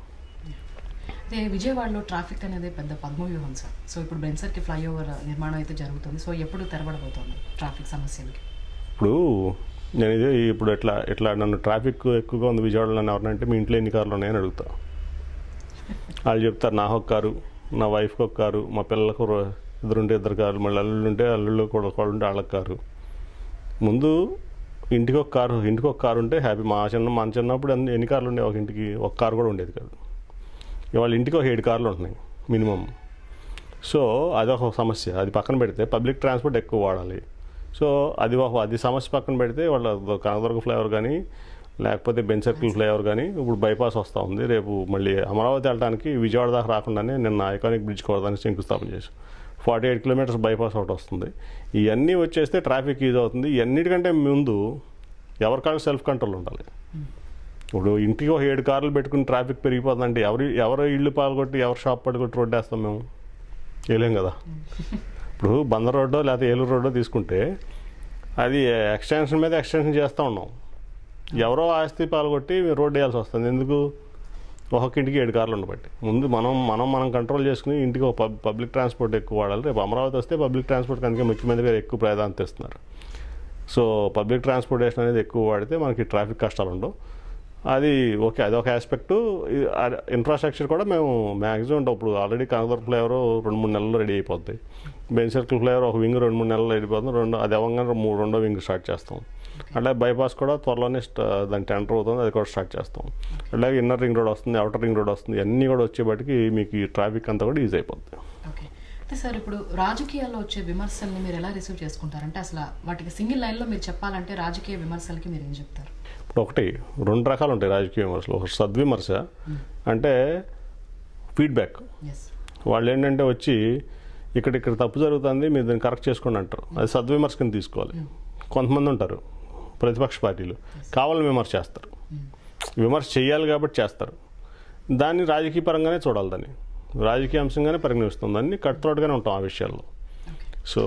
అదే విజయవాడలో ట్రాఫిక్ అనేది పెద్ద పద్మవ్యూహం సార్. సో ఇప్పుడు బెన్సర్కి ఫ్లైఓవర్ నిర్మాణం అయితే జరుగుతుంది. సో ఎప్పుడు తెరబడబోతుంది ట్రాఫిక్ సమస్యలకి? ఇప్పుడు నేను ఇప్పుడు ఎట్లా నన్ను ట్రాఫిక్ ఎక్కువగా ఉంది విజయవాడలో నన్ను ఎవరినంటే మీ ఇంట్లో ఎన్ని కార్లు ఉన్నాయని అడుగుతా. వాళ్ళు చెప్తారు నాకు ఒక కారు, నా వైఫ్కి ఒక కారు, మా పిల్లలకు 2 కార్లు, మళ్ళీ అల్లుళ్ళు కూడా ఉంటే వాళ్ళకి కారు. ముందు ఇంటికి ఒక కారు ఉంటే హ్యాపీ. మన చిన్నప్పుడు ఎన్ని కార్లు ఉండేవి? ఒక ఇంటికి ఒక కారు కూడా ఉండేది కాదు. ఇవాళ ఇంటికి ఒక 7 కార్లు ఉంటున్నాయి మినిమం. సో అదొక సమస్య. అది పక్కన పెడితే పబ్లిక్ ట్రాన్స్పోర్ట్ ఎక్కువ వాడాలి. సో అది సమస్య పక్కన పెడితే వాళ్ళ కనకదుర్గ ఫ్లైఓవర్ కానీ లేకపోతే బెంచ్ సర్కిల్ ఫ్లైఓవర్ కానీ ఇప్పుడు బైపాస్ వస్తూ ఉంది. రేపు మళ్ళీ అమరావతి వెళ్ళడానికి విజయవాడ దాకా రాకుండానే నిన్న ఐకానిక్ బ్రిడ్జ్ కోవడానికి శంకుస్థాపన చేశాం. 48 కిలోమీటర్స్ బైపాస్ ఒకటి వస్తుంది. ఇవన్నీ వచ్చేస్తే ట్రాఫిక్ ఈజ్ అవుతుంది. ఇవన్నిటికంటే ముందు ఎవరికాళ్ళు సెల్ఫ్ కంట్రోల్ ఉండాలి. ఇప్పుడు ఇంటికి ఒక 7 కార్లు పెట్టుకుని ట్రాఫిక్ పెరిగిపోతుందంటే ఎవరు ఇళ్ళు పాల్గొట్టి ఎవరు షాప్ పట్టుకొట్టి రోడ్డు వేస్తాం మేము? వేయలేం కదా. ఇప్పుడు బందర్ రోడ్డో లేకపోతే ఏలూరు రోడ్డో తీసుకుంటే అది ఎక్స్టెన్షన్ మీద ఎక్స్టెన్షన్ చేస్తూ ఉన్నాం. ఎవరో ఆస్తి పాల్గొట్టి రోడ్డు వేయాల్సి వస్తుంది. ఎందుకు? ఒక్కొక్క ఇంటికి 7 కార్లు ఉండబట్టి. ముందు మనం కంట్రోల్ చేసుకుని ఇంటికి ఒక పబ్లిక్ ట్రాన్స్పోర్ట్ ఎక్కువ వాడాలి. రేపు అమరావతి వస్తే పబ్లిక్ ట్రాన్స్పోర్ట్కి అందుకే ముఖ్యమంత్రి గారు ఎక్కువ ప్రాధాన్యత ఇస్తున్నారు. సో పబ్లిక్ ట్రాన్స్పోర్టేషన్ అనేది ఎక్కువ వాడితే మనకి ట్రాఫిక్ కష్టాలు ఉండవు. అది ఓకే, అదొక ఆస్పెక్టు. ఇన్ఫ్రాస్ట్రక్చర్ కూడా మేము మ్యాక్సిమం ఇప్పుడు ఆల్రెడీ కనకదుర్గ ఫ్లైఓవర్ 2-3 నెలల్లో రెడీ అయిపోద్ది. బెంచ్ సర్కిల్ ఫ్లైఓవర్ ఒక వింగ్ 2-3 నెలల్లో అయిపోతుంది. అది అవ్వగానే 2వ వింగ్ స్టార్ట్ చేస్తాం. అట్లాగే బైపాస్ కూడా త్వరలోనే దాని టెండర్ అవుతుంది, అది కూడా స్టార్ట్ చేస్తాం. అట్లాగే ఇన్నర్ రింగ్ రోడ్ వస్తుంది, అవుటర్ రింగ్ రోడ్ వస్తుంది. అన్నీ కూడా వచ్చేపటికి మీకు ఈ ట్రాఫిక్ అంతా కూడా ఈజీ అయిపోద్ది. ఓకే. అయితే సార్ ఇప్పుడు రాజకీయాల్లో వచ్చే విమర్శల్ని మీరు ఎలా రిసీవ్ చేసుకుంటారంటే అసలు వాటికి సింగిల్ లైన్లో మీరు చెప్పాలంటే రాజకీయ విమర్శలకి మీరు ఏం చెప్తారు? ఇప్పుడు 2 రకాలు ఉంటాయి రాజకీయ విమర్శలు. ఒక సద్విమర్శ అంటే ఫీడ్బ్యాక్. వాళ్ళు ఏంటంటే వచ్చి ఇక్కడ తప్పు జరుగుతుంది, మీరు దాన్ని కరెక్ట్ చేసుకోండి అంటారు. అది సద్విమర్శ కింద తీసుకోవాలి. కొంతమంది ఉంటారు ప్రతిపక్ష పార్టీలు కావాలని విమర్శ చేస్తారు. విమర్శ చేయాలి కాబట్టి చేస్తారు. దాన్ని రాజకీయ పరంగానే చూడాలి, దాన్ని రాజకీయ అంశంగానే పరిగణిస్తుంది. దాన్ని కట్టుతోటగానే ఉంటాం ఆ విషయాల్లో. సో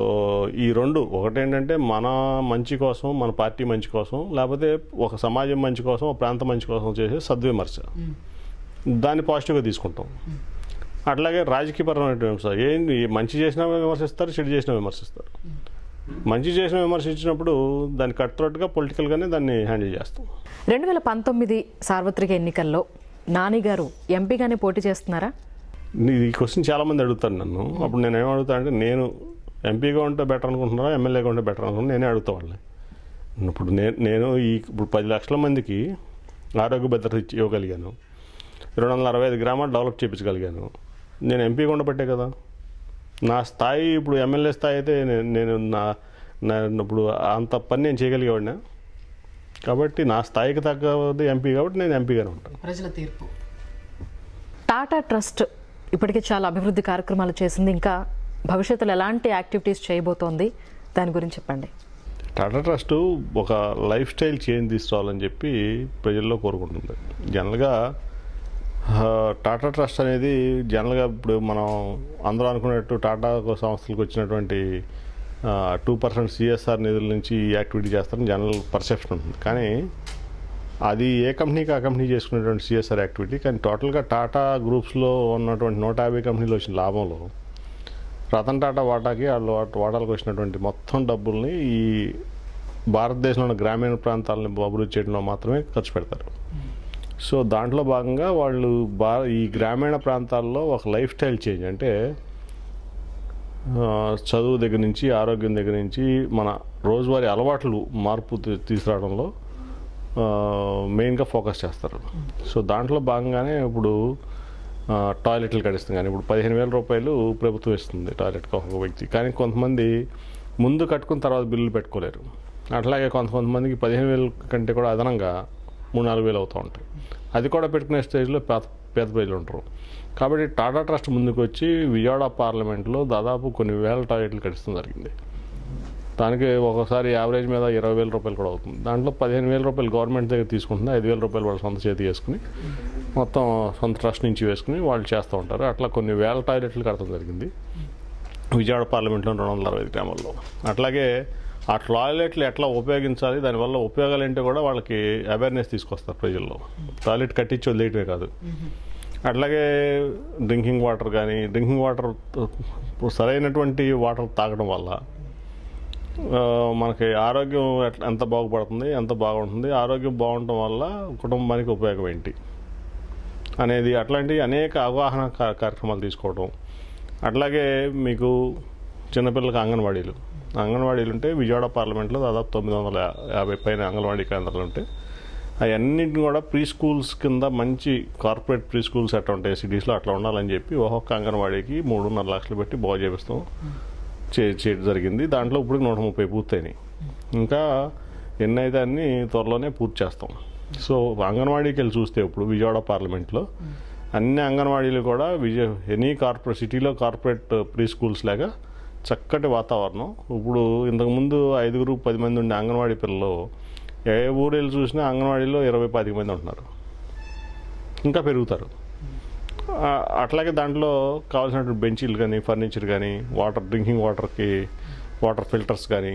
ఈ 2 ఒకటేంటంటే మన మంచి కోసం, మన పార్టీ మంచి కోసం, లేకపోతే ఒక సమాజం మంచి కోసం, ఒక ప్రాంతం మంచి కోసం చేసే సద్విమర్శ, దాన్ని పాజిటివ్గా తీసుకుంటాం. అట్లాగే రాజకీయపరమైన విమర్శ ఏంటి, మంచి చేసినా విమర్శిస్తారు, చెడు చేసినా విమర్శిస్తారు. మంచి చేసిన విమర్శించినప్పుడు దాన్ని కట్టుతోటగా పొలిటికల్గానే దాన్ని హ్యాండిల్ చేస్తాం. 2019 సార్వత్రిక ఎన్నికల్లో నాని గారు ఎంపీగానే పోటీ చేస్తున్నారా? ఈ క్వశ్చన్ చాలామంది అడుగుతారు నన్ను. అప్పుడు నేను ఏమడుగుతా అంటే, నేను ఎంపీగా ఉంటే బెటర్ అనుకుంటున్నారా, ఎమ్మెల్యేగా ఉంటే బెటర్ అనుకుంటున్నా నేనే అడుగుతా వాళ్ళని. ఇప్పుడు నేను ఇప్పుడు 10 లక్షల మందికి ఆరోగ్య భద్రత ఇవ్వగలిగాను, 265 గ్రామాలు డెవలప్ చేయించగలిగాను. నేను ఎంపీగా ఉండబట్టే కదా. నా స్థాయి ఇప్పుడు ఎమ్మెల్యే స్థాయి అయితే నేను ఇప్పుడు అంత పని నేను చేయగలిగేవాడినా. కాబట్టి నా స్థాయికి తగ్గది ఎంపీ, కాబట్టి నేను ఎంపీగానే ఉంటాను. ప్రజల తీర్పు. టాటా ట్రస్ట్ ఇప్పటికే చాలా అభివృద్ధి కార్యక్రమాలు చేసింది, ఇంకా భవిష్యత్తులో ఎలాంటి యాక్టివిటీస్ చేయబోతోంది, దాని గురించి చెప్పండి. టాటా ట్రస్ట్ ఒక లైఫ్ స్టైల్ చేంజ్ తీసుకురావాలని చెప్పి ప్రజల్లో కోరుకుంటుంది. జనరల్గా టాటా ట్రస్ట్ అనేది జనరల్గా ఇప్పుడు మనం అందరూ అనుకున్నట్టు టాటా సంస్థలకు వచ్చినటువంటి 2% CSR నిధుల నుంచి ఈ యాక్టివిటీ చేస్తారని జనరల్ పర్సెప్షన్ ఉంటుంది. కానీ అది ఏ కంపెనీకి ఆ కంపెనీ చేసుకునేటువంటి CSR యాక్టివిటీ. కానీ టోటల్గా టాటా గ్రూప్స్లో ఉన్నటువంటి 150 కంపెనీలు వచ్చిన లాభంలో రతన్ టాటా వాటాకి వాటాలకు వచ్చినటువంటి మొత్తం డబ్బుల్ని ఈ భారతదేశంలో ఉన్న గ్రామీణ ప్రాంతాలని అభివృద్ధి చేయడంలో మాత్రమే ఖర్చు పెడతారు. సో దాంట్లో భాగంగా వాళ్ళు ఈ గ్రామీణ ప్రాంతాల్లో ఒక లైఫ్ స్టైల్ చేంజ్, అంటే చదువు దగ్గర నుంచి ఆరోగ్యం దగ్గర నుంచి మన రోజువారీ అలవాట్లు మార్పు తీసుకురావడంలో మెయిన్గా ఫోకస్ చేస్తారు. సో దాంట్లో భాగంగానే ఇప్పుడు టాయిలెట్లు కట్టిస్తాం. కానీ ఇప్పుడు 15,000 రూపాయలు ప్రభుత్వం ఇస్తుంది టాయిలెట్కి ఒక వ్యక్తి. కానీ కొంతమంది ముందు కట్టుకున్న తర్వాత బిల్లులు పెట్టుకోలేరు. అట్లాగే కొంతమందికి 15,000 కంటే కూడా అదనంగా 3-4 వేలు అవుతూ ఉంటాయి. అది కూడా పెట్టుకునే స్టేజ్లో పేద ప్రజలు ఉంటారు. కాబట్టి టాటా ట్రస్ట్ ముందుకు వచ్చి విజయవాడ పార్లమెంట్లో దాదాపు కొన్ని వేల టాయిలెట్లు కట్టించడం జరిగింది. దానికి ఒకసారి యావరేజ్ మీద 20,000 రూపాయలు కూడా అవుతుంది. దాంట్లో 15,000 రూపాయలు గవర్నమెంట్ దగ్గర తీసుకుంటుంది, 5,000 రూపాయలు వాళ్ళు సొంత చేతి వేసుకుని మొత్తం సొంత ట్రస్ట్ నుంచి వేసుకుని వాళ్ళు చేస్తూ ఉంటారు. అట్లా కొన్ని వేల టాయిలెట్లు కట్టడం జరిగింది విజయవాడ పార్లమెంట్లో 265 గ్రామాల్లో. అట్లాగే ఆ టాయిలెట్లు ఎట్లా ఉపయోగించాలి, దానివల్ల ఉపయోగాలు ఏంటో కూడా వాళ్ళకి అవేర్నెస్ తీసుకొస్తారు ప్రజల్లో. టాయిలెట్ కట్టించి వదిలేయటమే కాదు. అట్లాగే డ్రింకింగ్ వాటర్ కానీ, డ్రింకింగ్ వాటర్ సరైనటువంటి వాటర్ తాగడం వల్ల మనకి ఆరోగ్యం ఎంత బాగుపడుతుంది, ఎంత బాగుంటుంది, ఆరోగ్యం బాగుండటం వల్ల కుటుంబానికి ఉపయోగం ఏంటి అనేది అట్లాంటి అనేక అవగాహన కార్యక్రమాలు తీసుకోవడం. అట్లాగే మీకు చిన్నపిల్లలకు అంగన్వాడీలు ఉంటే విజయవాడ పార్లమెంట్లో దాదాపు 950 పైన అంగన్వాడీ కేంద్రాలు ఉంటాయి. అవన్నింటిని కూడా ప్రీ స్కూల్స్ కింద మంచి కార్పొరేట్ ప్రీ స్కూల్స్ అట్లా ఉంటాయి సిటీస్లో, అట్లా ఉండాలని చెప్పి ఒక్కొక్క అంగన్వాడీకి 3.5 లక్షలు పెట్టి బాగు చేపిస్తాం చేయడం జరిగింది. దాంట్లో ఇప్పుడు 130 పూర్తయినాయి. ఇంకా ఎన్నైతే అన్ని త్వరలోనే పూర్తి చేస్తాం. సో అంగన్వాడీకి వెళ్ళి చూస్తే ఇప్పుడు విజయవాడ పార్లమెంట్లో అన్ని అంగన్వాడీలు కూడా ఎనీ కార్పొరేట్ సిటీలో కార్పొరేట్ ప్రీ స్కూల్స్ లాగా చక్కటి వాతావరణం. ఇప్పుడు ఇంతకుముందు 5-10 మంది ఉండే అంగన్వాడీ పిల్లలు ఏ ఊరు వెళ్ళి చూసినా అంగన్వాడీలో 20-25 మంది ఉంటున్నారు, ఇంకా పెరుగుతారు. అట్లాగే దాంట్లో కావాల్సినటువంటి బెంచీలు కానీ, ఫర్నిచర్ కానీ, డ్రింకింగ్ వాటర్కి వాటర్ ఫిల్టర్స్ కానీ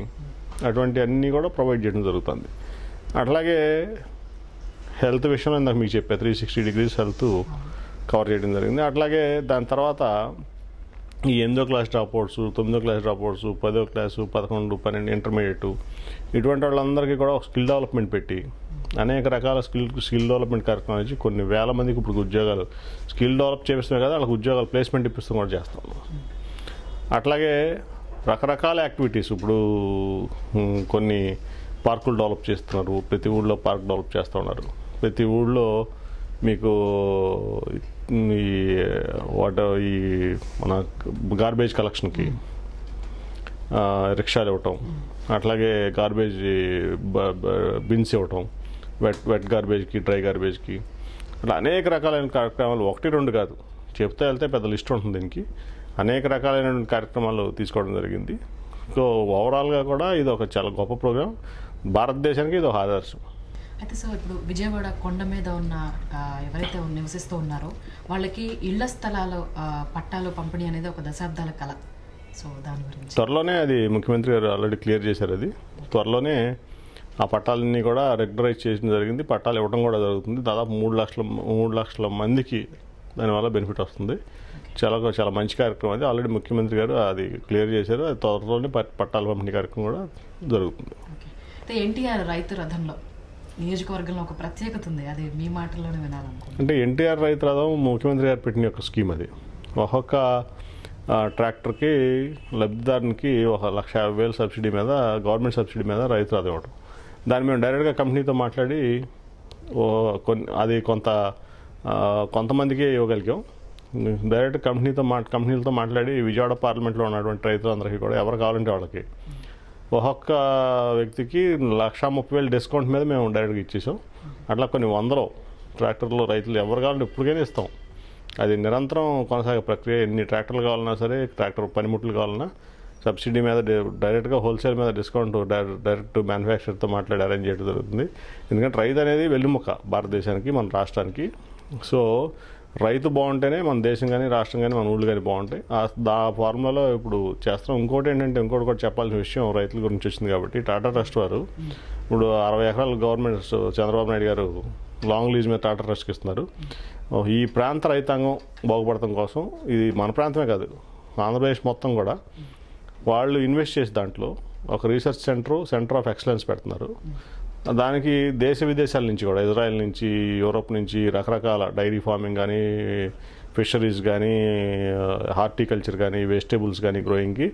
అటువంటి అన్నీ కూడా ప్రొవైడ్ చేయడం జరుగుతుంది. అట్లాగే హెల్త్ విషయంలో ఇందాక మీకు చెప్పే 360 degrees హెల్త్ కవర్ చేయడం జరిగింది. అట్లాగే దాని తర్వాత ఈ 8వ క్లాస్ డ్రాప్అవుట్స్, 9వ క్లాస్ డ్రాప్అవుట్స్, 10వ క్లాసు, 11, 12 ఇంటర్మీడియట్ ఇటువంటి వాళ్ళందరికీ కూడా ఒక స్కిల్ డెవలప్మెంట్ పెట్టి అనేక రకాల స్కిల్ డెవలప్మెంట్ కార్యక్రమాలు ఇచ్చి కొన్ని వేల మందికి ఇప్పుడు ఉద్యోగాలు స్కిల్ డెవలప్ చేపిస్తున్నాయి కదా, వాళ్ళకి ఉద్యోగాలు ప్లేస్మెంట్ ఇప్పిస్తాం కూడా చేస్తాం. అట్లాగే రకరకాల యాక్టివిటీస్ ఇప్పుడు కొన్ని పార్కులు డెవలప్ చేస్తున్నారు. ప్రతి ఊళ్ళో పార్క్ డెవలప్ చేస్తూ ఉన్నారు. ప్రతి ఊళ్ళో మీకు ఈ మన గార్బేజ్ కలెక్షన్కి రిక్షాలు ఇవ్వటం, అట్లాగే గార్బేజ్ బిన్స్ ఇవ్వటం, వెట్ గార్బేజ్కి, డ్రై గార్బేజ్కి, అట్లా అనేక రకాలైన కార్యక్రమాలు 1-2 కాదు, చెప్తే వెళ్తే పెద్ద లిస్ట్ ఉంటుంది. దీనికి అనేక రకాలైనటువంటి కార్యక్రమాలు తీసుకోవడం జరిగింది. సో ఓవరాల్గా కూడా ఇది ఒక చాలా గొప్ప ప్రోగ్రాం, భారతదేశానికి ఇది ఒక ఆదర్శం. అయితే సార్ ఇప్పుడు విజయవాడ కొండ మీద ఉన్న ఎవరైతే నివసిస్తూ ఉన్నారో వాళ్ళకి ఇళ్ల స్థలాలు పట్టాలు పంపిణీ అనేది ఒక దశాబ్దాల కళ. సో దాని గురించి త్వరలోనే అది ముఖ్యమంత్రి గారు ఆల్రెడీ క్లియర్ చేశారు. అది త్వరలోనే ఆ పట్టాలన్నీ కూడా రెగ్యులరైజ్ చేయడం జరిగింది. పట్టాలు ఇవ్వడం కూడా జరుగుతుంది. దాదాపు 3 లక్షల మందికి దానివల్ల బెనిఫిట్ వస్తుంది. చాలా మంచి కార్యక్రమం. అది ఆల్రెడీ ముఖ్యమంత్రి గారు అది క్లియర్ చేశారు. అది త్వరలోనే పట్టాల పంపిణీ కార్యక్రమం కూడా జరుగుతుంది. ఎన్టీఆర్ రైతు రథంలో నియోజకవర్గంలో ఒక ప్రత్యేకత ఉంది, అది మీ మాటల్లోనే వినాలనుకుంటున్నాను. అంటే ఎన్టీఆర్ రైతు రథం ముఖ్యమంత్రి గారు పెట్టిన ఒక స్కీమ్. అది ఒక్కొక్క ట్రాక్టర్కి లబ్ధిదారునికి 1,50,000 సబ్సిడీ మీద, గవర్నమెంట్ సబ్సిడీ మీద రైతు అది ఇవ్వడం. దాన్ని మేము డైరెక్ట్గా కంపెనీతో మాట్లాడి అది కొంతమందికి ఇవ్వగలిగాం. డైరెక్ట్ కంపెనీలతో మాట్లాడి విజయవాడ పార్లమెంట్లో ఉన్నటువంటి రైతులందరికీ కూడా ఎవరు కావాలంటే వాళ్ళకి ఒక్కొక్క వ్యక్తికి 1,30,000 డిస్కౌంట్ మీద మేము డైరెక్ట్గా ఇచ్చేసాం. అట్లా కొన్ని వందలు ట్రాక్టర్లు రైతులు ఎవరు కావాలంటే ఇప్పటికైనా ఇస్తాం. అది నిరంతరం కొనసాగే ప్రక్రియ. ఎన్ని ట్రాక్టర్లు కావాలన్నా సరే, ట్రాక్టర్ పనిముట్లు కావాలన్నా సబ్సిడీ మీద డైరెక్ట్గా హోల్సేల్ మీద డిస్కౌంట్ డైరెక్ట్ మ్యానుఫ్యాక్చర్తో మాట్లాడి అరేంజ్ చేయడం జరుగుతుంది. ఎందుకంటే రైతు అనేది వెన్నెముక భారతదేశానికి, మన రాష్ట్రానికి. సో రైతు బాగుంటేనే మన దేశం కానీ, రాష్ట్రం కానీ, మన ఊళ్ళు కానీ బాగుంటాయి. ఆ ఫార్ములాలో ఇప్పుడు చేస్తాం. ఇంకోటి ఏంటంటే, ఇంకోటి కూడా చెప్పాల్సిన విషయం రైతుల గురించి వచ్చింది కాబట్టి, టాటా ట్రస్ట్ వారు ఇప్పుడు 60 ఎకరాలు గవర్నమెంట్ చంద్రబాబు నాయుడు గారు లాంగ్ లీజ్ మీద టాటా ట్రస్ట్కి ఇస్తున్నారు. ఈ ప్రాంత రైతాంగం బాగుపడటం కోసం, ఇది మన ప్రాంతమే కాదు, ఆంధ్రప్రదేశ్ మొత్తం కూడా వాళ్ళు ఇన్వెస్ట్ చేసి దాంట్లో ఒక రీసెర్చ్ సెంటర్ ఆఫ్ ఎక్సలెన్స్ పెడుతున్నారు. దానికి దేశ విదేశాల నుంచి కూడా, ఇజ్రాయెల్ నుంచి, యూరోప్ నుంచి రకరకాల డైరీ ఫార్మింగ్ కానీ, ఫిషరీస్ కానీ, హార్టికల్చర్ కానీ, వెజిటేబుల్స్ కానీ గ్రోయింగ్కి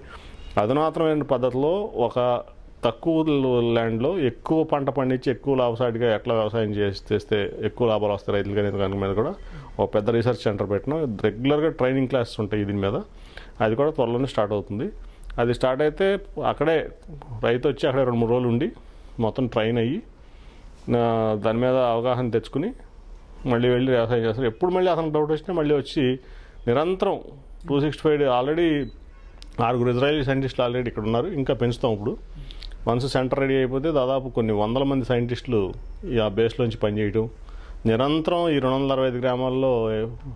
అధునాతనమైన పద్ధతిలో ఒక తక్కువ ల్యాండ్లో ఎక్కువ పంట పండించి ఎక్కువ లాభసాటిగా ఎట్లా వ్యవసాయం చేస్తే ఎక్కువ లాభాలు వస్తాయి రైతులు కానీ, దాని మీద కూడా ఒక పెద్ద రీసెర్చ్ సెంటర్ పెట్టినా. రెగ్యులర్గా ట్రైనింగ్ క్లాసెస్ ఉంటాయి దీని మీద. అది కూడా త్వరలోనే స్టార్ట్ అవుతుంది. అది స్టార్ట్ అయితే అక్కడే రైతు వచ్చి అక్కడే 2-3 రోజులు ఉండి మొత్తం ట్రైన్ అయ్యి దాని మీద అవగాహన తెచ్చుకుని మళ్ళీ వెళ్ళి వ్యవసాయం చేస్తారు. ఎప్పుడు మళ్ళీ అతనికి డౌట్ వచ్చినా మళ్ళీ వచ్చి నిరంతరం 265 ఆల్రెడీ 6 ఇజ్రాయలీ సైంటిస్టులు ఆల్రెడీ ఇక్కడ ఉన్నారు. ఇంకా పెంచుతాం. ఇప్పుడు వన్స్ సెంటర్ రెడీ అయిపోతే దాదాపు కొన్ని వందల మంది సైంటిస్టులు ఈ ఆ బేస్లోంచి పనిచేయటం, నిరంతరం ఈ 265 గ్రామాల్లో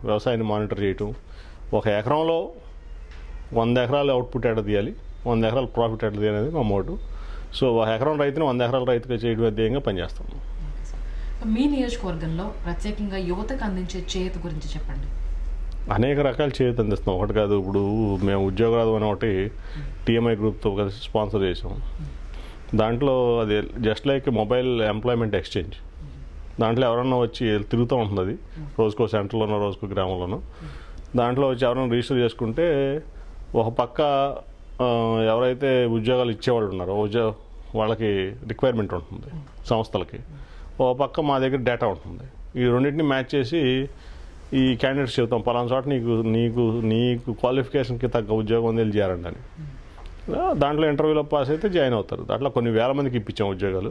వ్యవసాయాన్ని మానిటర్ చేయటం, 1 ఎకరంలో 100 ఎకరాలు అవుట్పుట్ ఎట్లా తీయాలి, 100 ఎకరాలు ప్రాఫిట్ ఎట్లా తీయాలి అనేది మా మోటు. సో 1 ఎకరం రైతుని 100 ఎకరాల రైతుగా చేయడం ధ్యేయంగా పనిచేస్తాం. మీ నియోజకవర్గంలో ప్రత్యేకంగా యువతకు అందించే చేయూత గురించి చెప్పండి. అనేక రకాల చేయూత అందిస్తాం. ఒకటి కాదు, ఇప్పుడు మేము ఉద్యోగాలు అని ఒకటి టీఎంఐ గ్రూప్తో కలిసి స్పాన్సర్ చేసాం. దాంట్లో అది just like mobile employment exchange. దాంట్లో ఎవరన్నా వచ్చి తిరుగుతూ ఉంటుంది. అది రోజుకో సెంటర్లోనో రోజుకో గ్రామంలోనో. దాంట్లో వచ్చి ఎవరైనా రిజిస్టర్ చేసుకుంటే ఒక పక్క ఎవరైతే ఉద్యోగాలు ఇచ్చేవాళ్ళు ఉన్నారో వాళ్ళకి రిక్వైర్మెంట్ ఉంటుంది సంస్థలకి, ఒక పక్క మా దగ్గర డేటా ఉంటుంది. ఈ రెండింటిని మ్యాచ్ చేసి ఈ క్యాండిడేట్స్ చెబుతాం, పలానా చోట నీకు క్వాలిఫికేషన్కి తగ్గ ఉద్యోగం ఉంది, వెళ్ళి చేరండి అని. దాంట్లో ఇంటర్వ్యూలో పాస్ అయితే జాయిన్ అవుతారు. అట్లా కొన్ని వేల మందికి ఇప్పించాం ఉద్యోగాలు.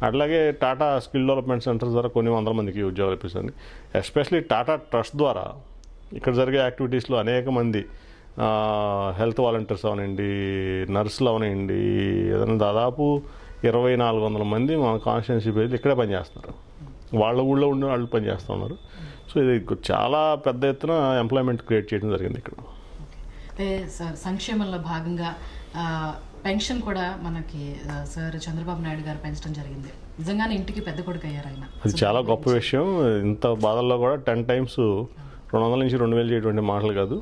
అట్లాగే టాటా స్కిల్ డెవలప్మెంట్ సెంటర్స్ ద్వారా కొన్ని వందల మందికి ఉద్యోగాలు ఇప్పిస్తుంది. ఎస్పెషలీ టాటా ట్రస్ట్ ద్వారా ఇక్కడ జరిగే యాక్టివిటీస్లో అనేక మంది హెల్త్ వాలంటీర్స్ అవనండి, నర్సులు అవనండి, ఏదైనా దాదాపు 2,400 మంది మన కాన్స్టిట్యున్సీ బేస్లో ఇక్కడే పనిచేస్తున్నారు. వాళ్ళ ఊళ్ళో ఉండి వాళ్ళు పనిచేస్తూ ఉన్నారు. సో ఇది చాలా పెద్ద ఎత్తున ఎంప్లాయ్మెంట్ క్రియేట్ చేయడం జరిగింది ఇక్కడ. సంక్షేమంలో భాగంగా పెన్షన్ కూడా మనకి సార్ చంద్రబాబు నాయుడు గారు పెంచడం జరిగింది. నిజంగానే ఇంటికి పెద్ద కొడుకు అయ్యారు ఆయన. అది చాలా గొప్ప విషయం. ఇంత బాధల్లో కూడా 10 times 200 నుంచి 2,000 చేయటువంటి మాటలు కాదు.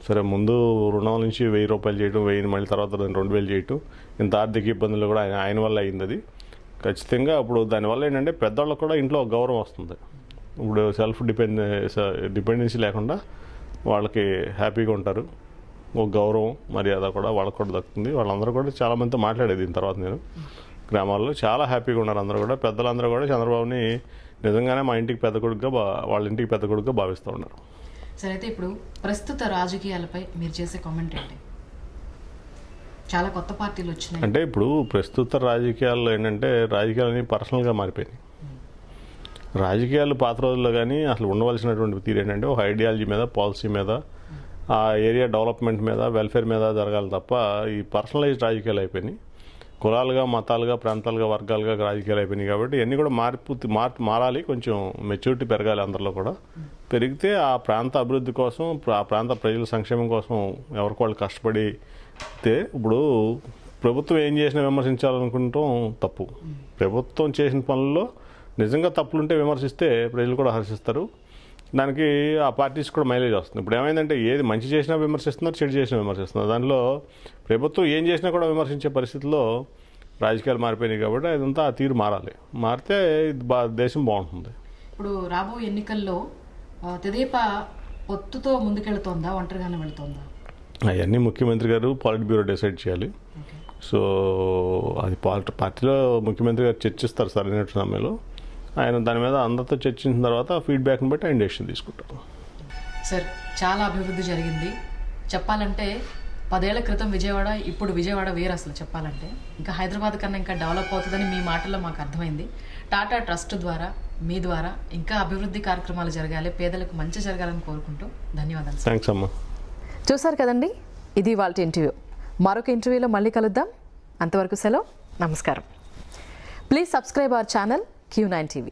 సరే, ముందు 200 నుంచి 1,000 రూపాయలు చేయడం, 1000 మళ్ళీ తర్వాత 2,000 చేయటం, ఇంత ఆర్థిక ఇబ్బందులు కూడా ఆయన వల్ల అయింది. అది ఖచ్చితంగా ఇప్పుడు దానివల్ల ఏంటంటే పెద్దవాళ్ళకు కూడా ఇంట్లో గౌరవం వస్తుంది. ఇప్పుడు సెల్ఫ్ డిపెండెన్సీ లేకుండా వాళ్ళకి హ్యాపీగా ఉంటారు. ఒక గౌరవం మర్యాద కూడా వాళ్ళకు కూడా దక్కుతుంది. వాళ్ళందరూ కూడా చాలామందితో మాట్లాడేది దీని తర్వాత నేను గ్రామాల్లో చాలా హ్యాపీగా ఉన్నారు. అందరూ కూడా పెద్దలందరూ కూడా చంద్రబాబుని నిజంగానే మా ఇంటికి పెద్ద కొడుకుగా వాళ్ళ ఇంటికి పెద్ద కొడుకుగా భావిస్తూ ఉన్నారు. సరే, అయితే ఇప్పుడు ప్రస్తుత రాజకీయాలపై మీరు చేసే కామెంట్ ఏంటి? చాలా కొత్త పార్టీలు వచ్చినాయి. అంటే ఇప్పుడు ప్రస్తుత రాజకీయాల్లో ఏంటంటే రాజకీయాలని పర్సనల్గా మారిపోయినాయి. రాజకీయాలు పాత రోజుల్లో కానీ అసలు ఉండవలసినటువంటి తీరు ఏంటంటే ఒక ఐడియాలజీ మీద, పాలసీ మీద, ఆ ఏరియా డెవలప్మెంట్ మీద, వెల్ఫేర్ మీద జరగాలి తప్ప ఈ పర్సనలైజ్డ్ రాజకీయాలు అయిపోయినాయి. కులాలుగా, మతాలుగా, ప్రాంతాలుగా, వర్గాలుగా రాజకీయాలు అయిపోయినాయి. కాబట్టి ఇవన్నీ కూడా మారాలి. కొంచెం మెచ్యూరిటీ పెరగాలి అందరిలో కూడా. పెరిగితే ఆ ప్రాంత అభివృద్ధి కోసం, ఆ ప్రాంత ప్రజల సంక్షేమం కోసం ఎవరికి వాళ్ళు కష్టపడితే, ఇప్పుడు ప్రభుత్వం ఏం చేసినా విమర్శించాలనుకుంటాం తప్పు. ప్రభుత్వం చేసిన పనుల్లో నిజంగా తప్పులుంటే విమర్శిస్తే ప్రజలు కూడా హర్షిస్తారు. దానికి ఆ పార్టీస్ కూడా మైలేజ్ వస్తుంది. ఇప్పుడు ఏమైందంటే ఏది మంచి చేసినా విమర్శిస్తున్నారు, చెడు చేసినా విమర్శిస్తున్నారు. దానిలో ప్రభుత్వం ఏం చేసినా కూడా విమర్శించే పరిస్థితుల్లో రాజకీయాలు మారిపోయినాయి. కాబట్టి అదంతా ఆ తీరు మారాలి. మారితే దేశం బాగుంటుంది. ఇప్పుడు రాబోయే ఎన్నికల్లో తెదేపా పొత్తుతో ముందుకెళ్తోందా, ఒంటరిగానే వెళుతోందా? అవన్నీ ముఖ్యమంత్రి గారు పాలిట్ బ్యూరో డిసైడ్ చేయాలి. సో అది పార్టీలో ముఖ్యమంత్రి గారు చర్చిస్తారు సరైన సమయంలో. ఆయన దాని మీద అందరితో చర్చించిన తర్వాత ఫీడ్బ్యాక్ని బట్టి ఆయన డెసిషన్ తీసుకుంటారు. సార్, చాలా అభివృద్ధి జరిగింది. చెప్పాలంటే 10 ఏళ్ల క్రితం విజయవాడ, ఇప్పుడు విజయవాడ వేరు అసలు చెప్పాలంటే. ఇంకా హైదరాబాద్ కన్నా ఇంకా డెవలప్ అవుతుందని మీ మాటల్లో మాకు అర్థమైంది. టాటా ట్రస్ట్ ద్వారా, మీ ద్వారా ఇంకా అభివృద్ధి కార్యక్రమాలు జరగాలి, పేదలకు మంచి జరగాలని కోరుకుంటూ ధన్యవాదాలు. థ్యాంక్స్ అమ్మా. చూసారు కదండి, ఇది వాళ్ళ ఇంటర్వ్యూ. మరొక ఇంటర్వ్యూలో మళ్ళీ కలుద్దాం. అంతవరకు సెలవు, నమస్కారం. Please subscribe our channel Q9 TV.